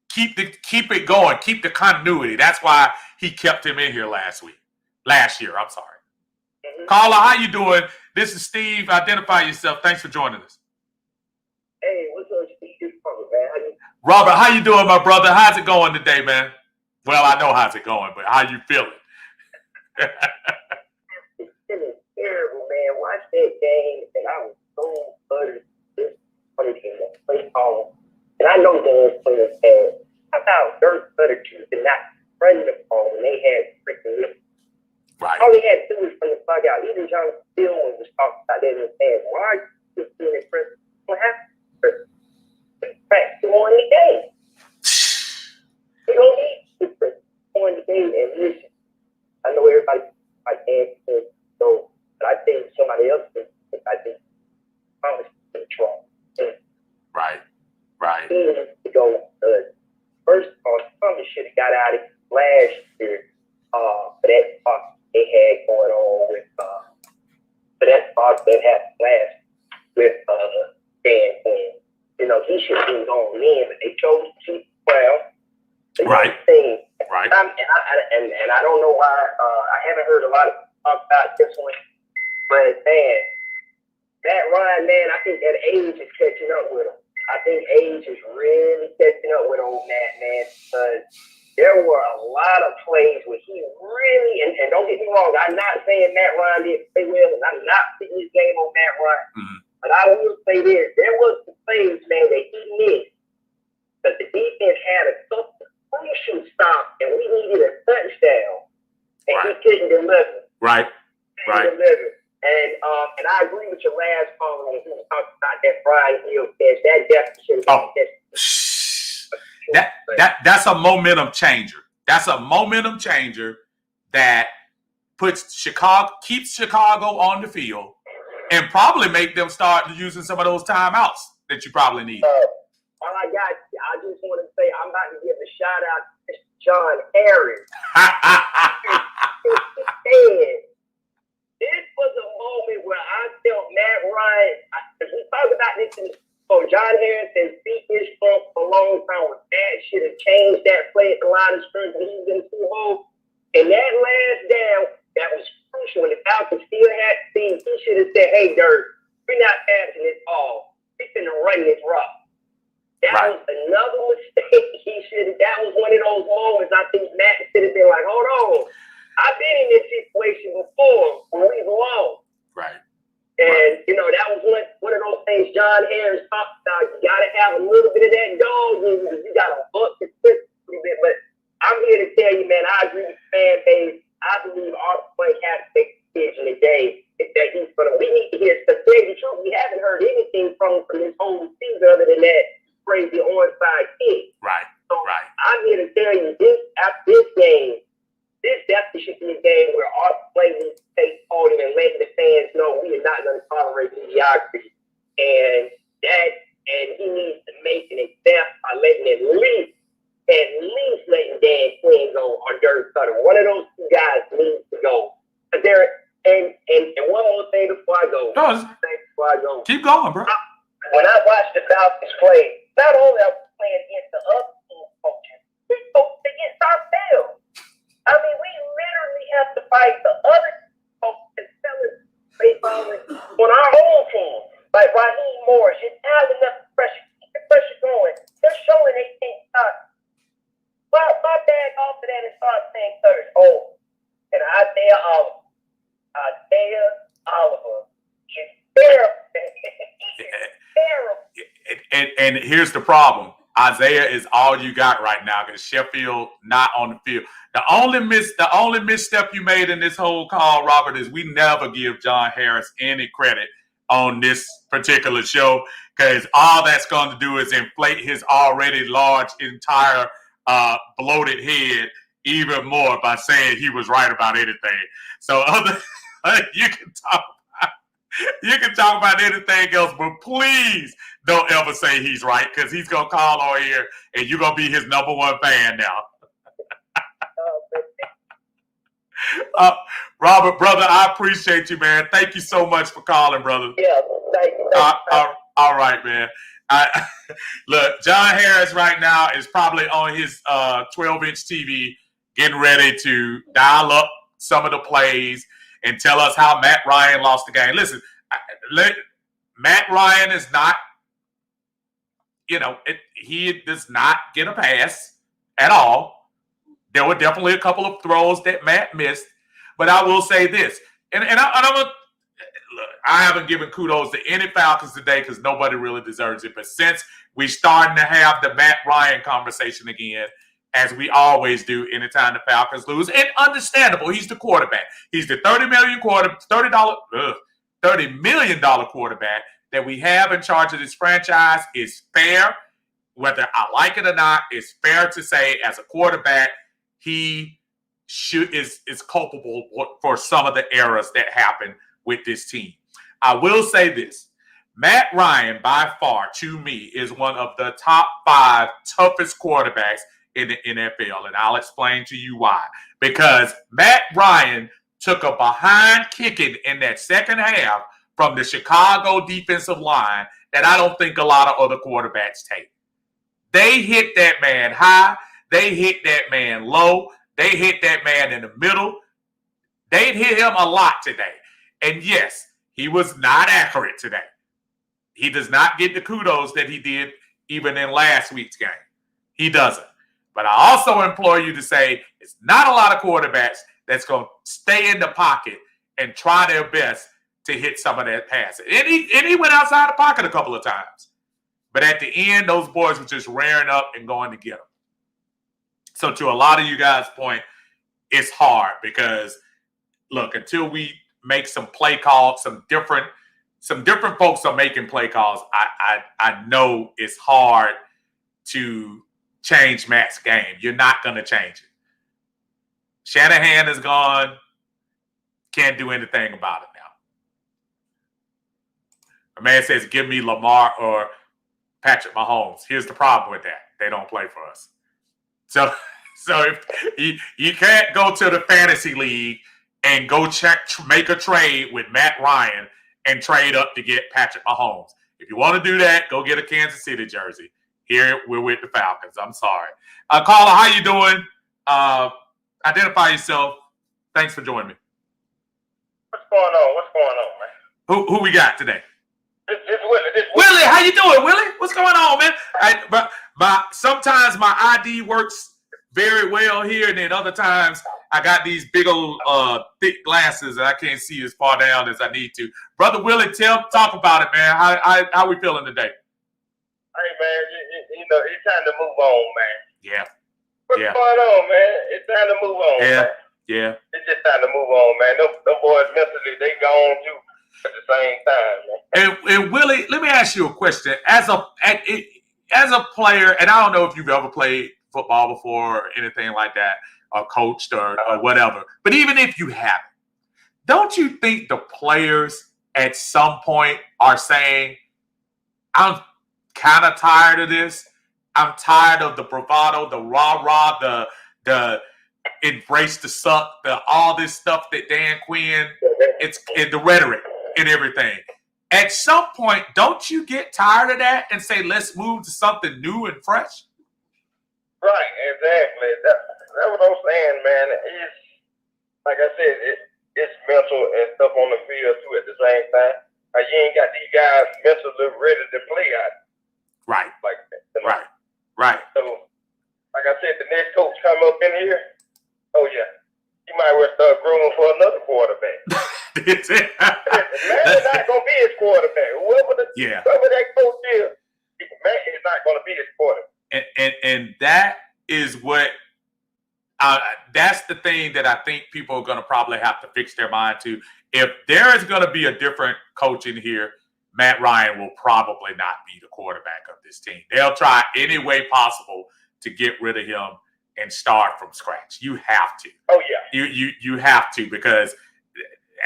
keep it going, keep the continuity. That's why he kept him in here last year. I'm sorry. Carla, how you doing? This is Steve. Identify yourself. Thanks for joining us. Hey, what's up, Steve? Man? Robert, how you doing, my brother? How's it going today, man? Well, I know how's it going, but how you feeling? It's feeling terrible, man. Watch that game, and I was so buttered this funny game that play ball. And I know those players had. How about Dirk Cutter choosing not run the ball when they had freaking lift? Right. All they had to do was from the bug out. Even John Stillman was talking about that and saying, why are you just doing it, Chris? What happened? Back to on the game. You don't need to on the game and listen. I know everybody I can't go, but I think somebody else I think Thomas control. Right. He needs to go. First of all, Thomas should have got out of it last year for that talk they had going on with for that talk that happened last with Dan Quinn. You know, he should have been going in, but they chose to keep well. Right. Right. And I don't know why I haven't heard a lot of talk about this one, but man, Matt Ryan, man, I think that age is catching up with him. I think age is really catching up with old Matt, man, because there were a lot of plays where he really, and don't get me wrong, I'm not saying Matt Ryan didn't play well, and I'm not putting this game on Matt Ryan. Mm-hmm. But I will say this: there was some plays, man, that he missed, but the defense had a couple crucial stops, and we needed a touchdown, and he couldn't deliver. Right. And I agree with your last call when you talked about that Brian Hill catch. That definitely should have been That's a momentum changer. That's a momentum changer that keeps Chicago on the field and probably make them start using some of those timeouts that you probably need. All I just want to say, I'm about to give a shout out to John Harris. This was a moment where I felt Matt Ryan, because we talked about this so John Harris has beat his front for a long time. That should have changed that play at the line of scrimmage when he was in the Super Bowl. And that last down, that was crucial. And the Falcons still had to see, he should have said, hey, Dirk, we're not passing this ball. We're going to run this rock. That was another mistake he should have. That was one of those moments I think Matt should have been like, hold on. I've been in this situation before when we've lost. Right. And, that was one of those things John Harris talked about. You got to have a little bit of that dog in you. You got to buck the system a little bit. But I'm here to tell you, man, I agree with the fan base. I believe our play has to make a decision today. That he's going to, we need to hear, to tell you the truth, we haven't heard anything from this whole season other than that crazy onside kick. Right. So I'm here to tell you, after this game, this definitely should be a game where our play needs to take hold and letting the fans know we are not going to tolerate mediocrity. And he needs to make an example by letting at least letting Dan Quinn go or Dirk Cutter. One of those two guys needs to go. And one more thing before I go. Keep going, bro. When I watched the Falcons play, not only are we playing against the other team coaches, we coached against ourselves. I mean, we literally have to fight the other coaches on our own team. Like Raheem Morris, just have enough pressure, keep the pressure going. They're showing they can't stop. Well, my bag off of that and start saying third. Oh, and Isaiah Oliver is terrible. And here's the problem. Isaiah is all you got right now because Sheffield not on the field. The only misstep you made in this whole call, Robert, is we never give John Harris any credit on this particular show because all that's going to do is inflate his already large, entire, bloated head even more by saying he was right about anything. So you can talk about anything else, but please don't ever say he's right because he's going to call on here and you're going to be his number one fan now. Robert, brother, I appreciate you, man. Thank you so much for calling, brother. Yeah, thank you. All right, man. Look, John Harris right now is probably on his 12-inch TV getting ready to dial up some of the plays and tell us how Matt Ryan lost the game. Listen, Matt Ryan is not, he does not get a pass at all. There were definitely a couple of throws that Matt missed, but I will say this, and I haven't given kudos to any Falcons today because nobody really deserves it. But since we're starting to have the Matt Ryan conversation again, as we always do anytime the Falcons lose, and understandable, he's the quarterback. He's the $30 million quarterback that we have in charge of this franchise. Is fair, whether I like it or not. It's fair to say, as a quarterback, he is culpable for some of the errors that happen with this team. I will say this. Matt Ryan, by far, to me, is one of the top 5 toughest quarterbacks in the NFL, and I'll explain to you why. Because Matt Ryan took a behind kicking in that second half from the Chicago defensive line that I don't think a lot of other quarterbacks take. They hit that man high. They hit that man low. They hit that man in the middle. They hit him a lot today. And yes, he was not accurate today. He does not get the kudos that he did even in last week's game. He doesn't. But I also implore you to say it's not a lot of quarterbacks that's going to stay in the pocket and try their best to hit some of that pass. And he went outside the pocket a couple of times. But at the end, those boys were just rearing up and going to get him. So to a lot of you guys' point, it's hard because, look, until we make some play calls, some different folks are making play calls, I know it's hard to change Matt's game. You're not going to change it. Shanahan is gone. Can't do anything about it now. A man says, give me Lamar or Patrick Mahomes. Here's the problem with that. They don't play for us. So if you can't go to the fantasy league and go make a trade with Matt Ryan and trade up to get Patrick Mahomes. If you want to do that, go get a Kansas City jersey. Here, we're with the Falcons. I'm sorry. Caller, how you doing? Identify yourself. Thanks for joining me. What's going on, man? Who we got today? This Willie. Willie, how you doing, Willie? What's going on, man? Sometimes my ID works very well here, and then other times I got these big old thick glasses and I can't see as far down as I need to. Brother Willie, talk about it, man. How we feeling today? Hey, man, you know, it's time to move on, man. Yeah. What's going on, man? It's time to move on, man. Yeah. It's just time to move on, man. Them boys mentally, they gone too at the same time, man. And Willie, let me ask you a question. As a player, and I don't know if you've ever played football before or anything like that, or coached or whatever, but even if you haven't, don't you think the players at some point are saying, I'm kind of tired of this. I'm tired of the bravado, the rah-rah, the embrace the suck, all this stuff that Dan Quinn, it's in the rhetoric and everything. At some point, don't you get tired of that and say, let's move to something new and fresh? Right, exactly. That's what I'm saying, man. It's, like I said, it's mental and stuff on the field, too, at the same time. You ain't got these guys mentally ready to play out. Right. Like that. Right. So, like I said, the next coach come up in here, oh, yeah, you might well start grooming for another quarterback. Man is not going to be his quarterback. Whoever that coach is, man is not going to be his quarterback. And that is what that's the thing that I think people are going to probably have to fix their mind to. If there is going to be a different coach in here, Matt Ryan will probably not be the quarterback of this team. They'll try any way possible to get rid of him and start from scratch. You have to. Oh, yeah. You have to, because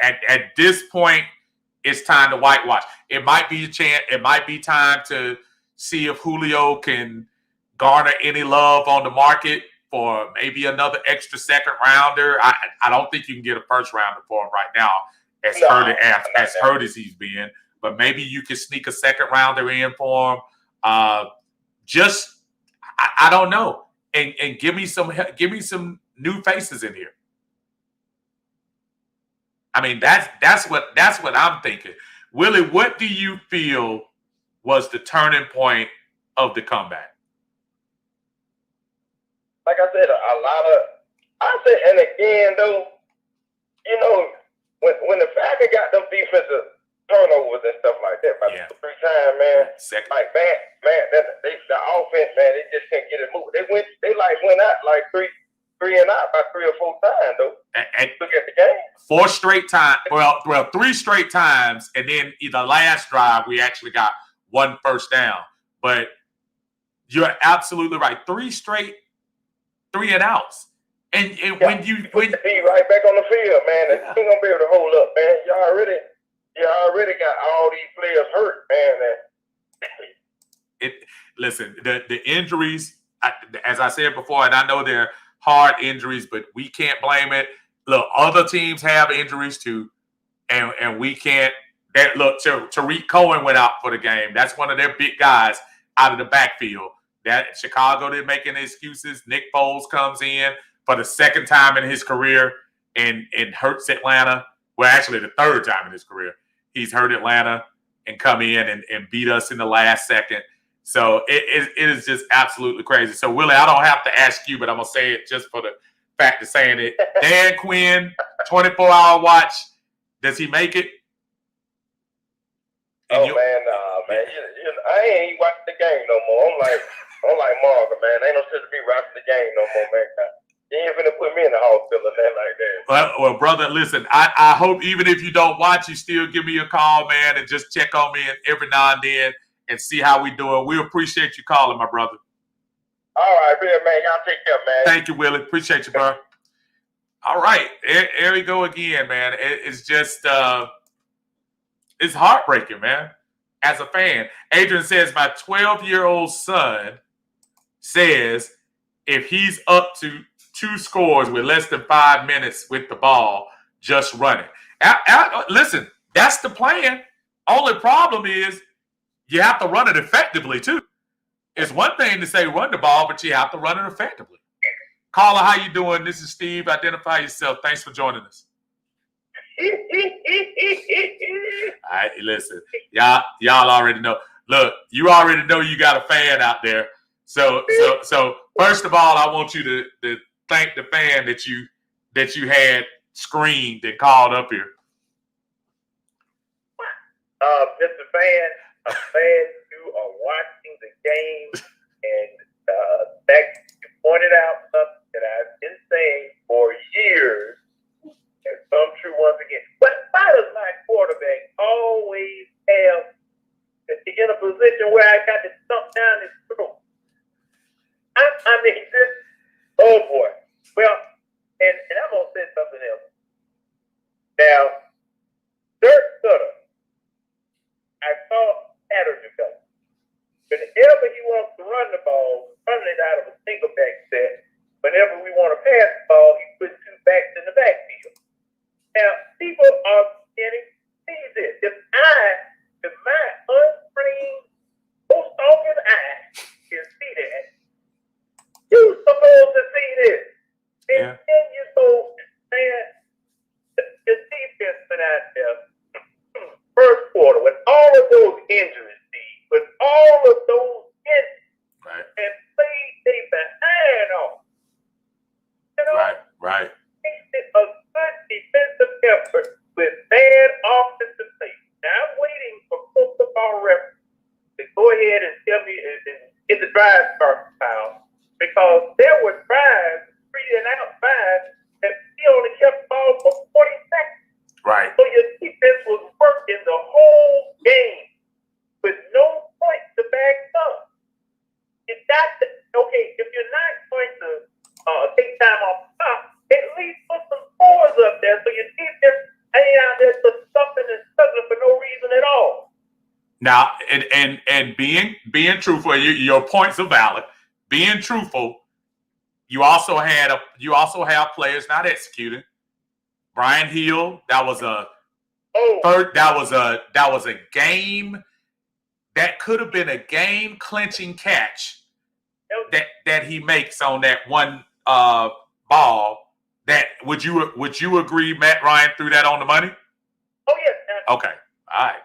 at this point, it's time to whitewash. It might be a chance. It might be time to see if Julio can garner any love on the market for maybe another extra second rounder. I don't think you can get a first rounder for him right now, as hurt as he's been. But maybe you can sneak a second rounder in for him. I don't know, and give me some new faces in here. I mean, that's what I'm thinking. Willie, what do you feel was the turning point of the comeback? Like I said, and again though, you know, when the Falcons got them defensive turnovers and stuff like that, about 3 times, man. Second. Like man, the offense, man, they just can't get it moved. They went out like three and out about 3 or 4 times though. And look at the game. 4 straight times. Well, 3 straight times, and then in the last drive we actually got 1 first down. But you're absolutely right. 3 straight 3 and outs. And when you put the feet right back on the field, man, and he ain't gonna be able to hold up, man. You already got all these players hurt, man. Listen, the injuries, as I said before, and I know they're hard injuries, but we can't blame it. Look, other teams have injuries too, and we can't. Look, Tariq Cohen went out for the game. That's one of their big guys out of the backfield. That Chicago didn't make any excuses. Nick Foles comes in for the 2nd time in his career and hurts Atlanta. Well, actually the 3rd time in his career. He's hurt Atlanta and come in and beat us in the last second. So it is just absolutely crazy. So, Willie, I don't have to ask you, but I'm going to say it just for the fact of saying it. Dan Quinn, 24-hour watch. Does he make it? And man, man. I ain't even watching the game no more. I'm like Margaret, man. Ain't no sense to be watching the game no more, man. You ain't finna put me in the hospital or nothing like that. Well, brother, listen, I hope even if you don't watch, you still give me a call, man, and just check on me every now and then and see how we doing. We appreciate you calling, my brother. All right, man. Y'all take care, man. Thank you, Willie. Appreciate you, bro. All right. There we go again, man. It's just, it's heartbreaking, man, as a fan. Adrian says, my 12-year-old son says if he's up to 2 scores with less than 5 minutes with the ball, just run it. Listen, that's the plan. Only problem is you have to run it effectively, too. It's one thing to say run the ball, but you have to run it effectively. Caller, how you doing? This is Steve. Identify yourself. Thanks for joining us. All right, listen, y'all already know. Look, you already know you got a fan out there. So first of all, I want you to thank the fan that you had screened and called up here. Mr. Fan, I'm glad you are watching the game, and that you pointed out something that I've been saying for years has come true once again. But why does my quarterback always have in a position where I got to stump down his throat? I mean, this, oh boy. Well, and I'm going to say something else. Now, Dirk Sutter, I saw pattern develop. Whenever he wants to run the ball, running it out of a single back set. Whenever we want to pass the ball, he puts 2 backs in the backfield. Now, people are getting to see this. If my untrained, most-focused eye can see that, you're supposed to see this. And then you go, man, the defense went out there first quarter with all of those injuries, with all of those injuries, right, and played they behind off. You know, right. It's a good defensive effort with bad offensive play. Now I'm waiting for Pro Football Reference to go ahead and tell me and get the drive start compiled, because there were drives, 3 and out drives, that he only kept the ball for 40 seconds. Right. So your defense was working the whole game with no points to back up. You got to, okay, if you're not going to take time off the top, at least put some scores up there so your defense ain't out there for something and struggling for no reason at all. Now, and being truthful, your points are valid. Being truthful, you also have players not executing. Brian Hill, that was a game that could have been a game clinching catch that he makes on that one ball. That would you agree, Matt Ryan threw that on the money? Oh yes. Okay. All right.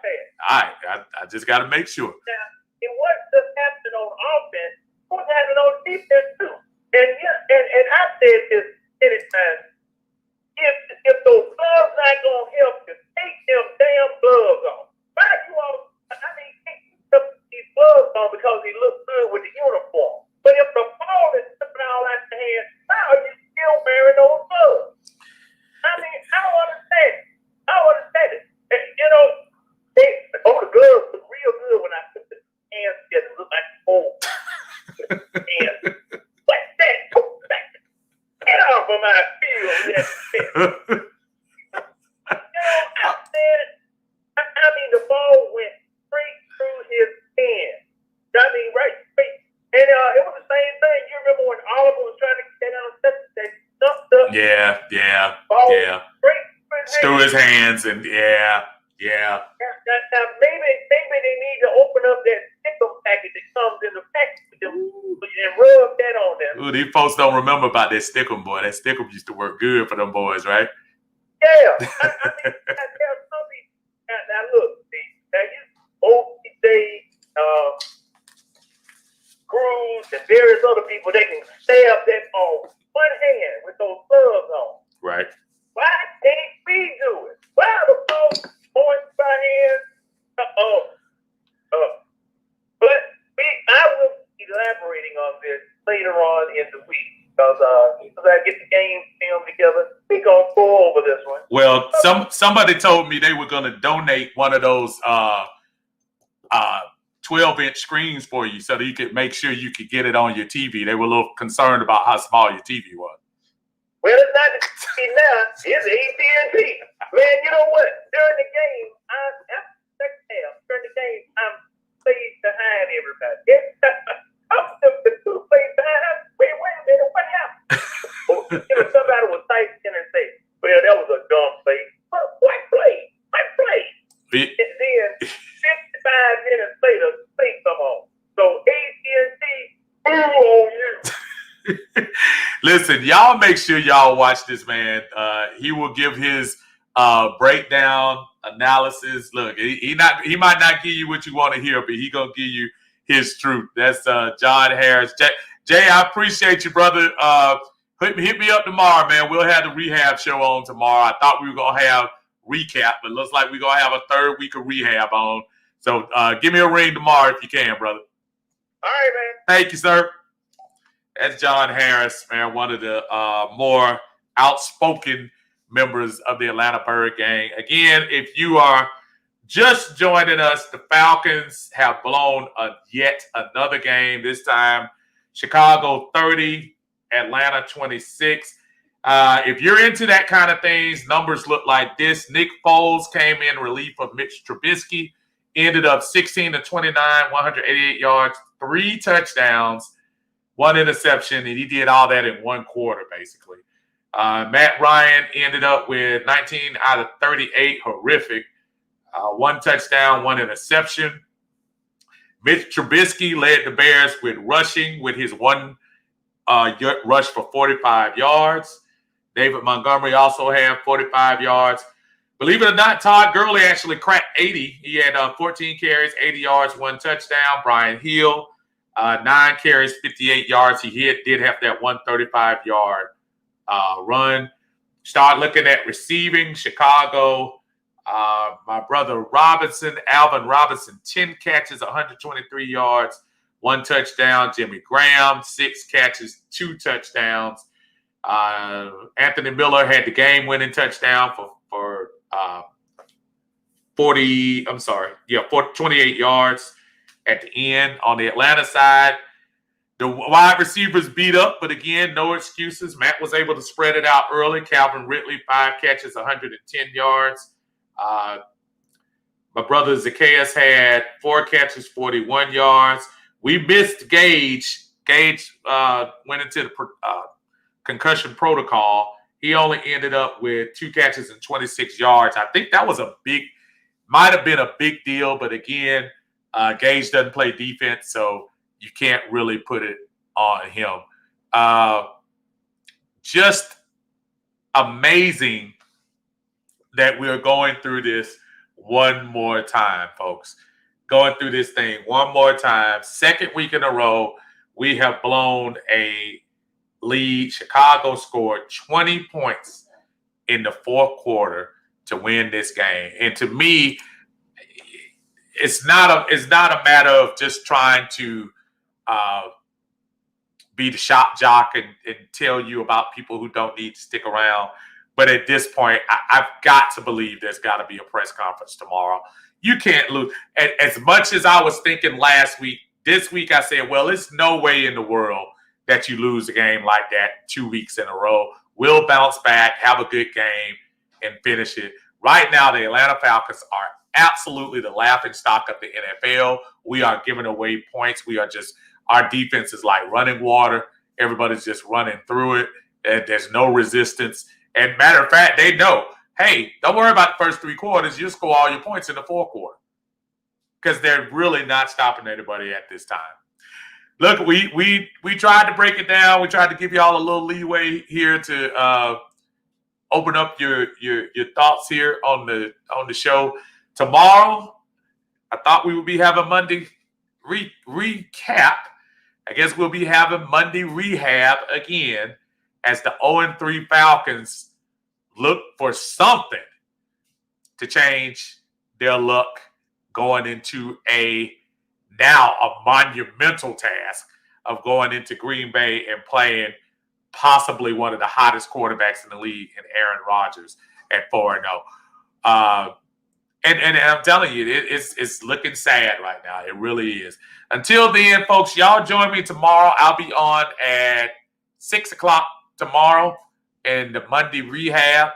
I just got to make sure. Now, it wasn't just happening on offense; it was happening on defense too. And I've said this many times. If those gloves not gonna help you, take them damn gloves off. Why you all? I mean, take these gloves on because he looks good with the uniform. But if the ball is slipping all out your hand, why are you still wearing those gloves? I mean, I don't understand it. And, you know, the gloves look real good when I put the hands together. Look like old hands. What's that? Get off of my field. I mean, the ball went straight through his hand. I mean, right straight. And it was the same thing. You remember when Oliver was trying to get on that stumped up? Yeah. Ball straight through his hands, and yeah. Now maybe they need to open up that sticker package that comes in the package and rub that on them. Ooh, these folks don't remember about that Stickum boy. That Stickum used to work good for them boys, right? Yeah. I mean, now look, see, now you OJ, Cruz, and various other people, they can stab that ball with one hand with those gloves on. Right. Why can't we do it? Why are the folks points by hand? elaborating on this later on in the week because as I get the game film together, we gonna go over this one. Well, somebody told me they were gonna donate one of those 12-inch screens for you so that you could make sure you could get it on your TV. They were a little concerned about how small your TV was. Well, it's not the TV now. It's AT&T. Man, you know what? During the game, I'm played behind everybody. I'm the two played behind. Wait a minute, what happened? Somebody was typing in and say, well, that was a dumb play. What play? What play? And then 55 minutes later, play come on. So AT&T, boo on you. Listen, y'all make sure y'all watch this man. He will give his breakdown analysis. Look, he might not give you what you want to hear, but he gonna give you his truth. That's John Harris. Jay, I appreciate you, brother. Hit me up tomorrow, man. We'll have the rehab show on tomorrow. I thought we were gonna have recap, but looks like we're gonna have a third week of rehab on. So give me a ring tomorrow if you can, brother. All right, man. Thank you, sir. That's John Harris, man, one of the more outspoken members of the Atlanta Bird Gang. Again, if you are just joining us, the Falcons have blown yet another game. This time, Chicago 30, Atlanta 26. If you're into that kind of things, numbers look like this. Nick Foles came in relief of Mitch Trubisky, ended up 16 to 29, 188 yards, 3 touchdowns, 1 interception, and he did all that in 1 quarter, basically. Matt Ryan ended up with 19 out of 38, horrific. 1 touchdown, 1 interception. Mitch Trubisky led the Bears with rushing with his 1 rush for 45 yards. David Montgomery also had 45 yards. Believe it or not, Todd Gurley actually cracked 80. He had 14 carries, 80 yards, 1 touchdown. Brian Hill, 9 carries, 58 yards. He did have that 135-yard run. Start looking at receiving. Chicago, my brother Alvin Robinson, 10 catches, 123 yards, 1 touchdown. Jimmy Graham, 6 catches, 2 touchdowns. Anthony Miller had the game-winning touchdown for 28 yards at the end. On the Atlanta side, the wide receivers beat up, but again, no excuses. Matt was able to spread it out early. Calvin Ridley, 5 catches, 110 yards. My brother Zacchaeus had 4 catches, 41 yards. We missed Gage. Gage went into the concussion protocol. He only ended up with 2 catches and 26 yards. I think that was might have been a big deal, but again, Gage doesn't play defense, so you can't really put it on him. Just amazing that we're going through this one more time, folks. Going through this thing one more time. 2nd week in a row, we have blown a lead. Chicago scored 20 points in the 4th quarter to win this game. And to me, it's not a matter of just trying to be the shock jock and tell you about people who don't need to stick around. But at this point, I've got to believe there's got to be a press conference tomorrow. You can't lose. As much as I was thinking last week, this week I said, well, it's no way in the world that you lose a game like that 2 weeks in a row. We'll bounce back, have a good game, and finish it. Right now, the Atlanta Falcons are absolutely the laughing stock of the NFL. We are giving away points. Our defense is like running water. Everybody's just running through it. And there's no resistance. And matter of fact, they know, hey, don't worry about the first 3 quarters. You score all your points in the 4th quarter. Because they're really not stopping anybody at this time. Look, we tried to break it down. We tried to give y'all a little leeway here to open up your thoughts here on the show. Tomorrow, I thought we would be having Monday recap. I guess we'll be having Monday rehab again as the 0-3 Falcons look for something to change their luck going into a monumental task of going into Green Bay and playing possibly one of the hottest quarterbacks in the league in Aaron Rodgers at 4-0. And I'm telling you, it's looking sad right now. It really is. Until then, folks, y'all join me tomorrow. I'll be on at 6 o'clock tomorrow in the Monday rehab.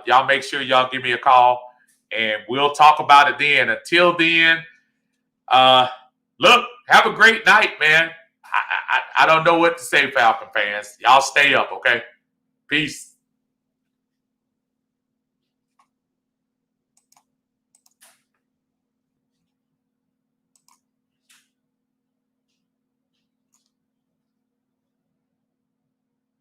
Y'all make sure y'all give me a call, and we'll talk about it then. Until then, look, have a great night, man. I don't know what to say, Falcon fans. Y'all stay up, okay? Peace.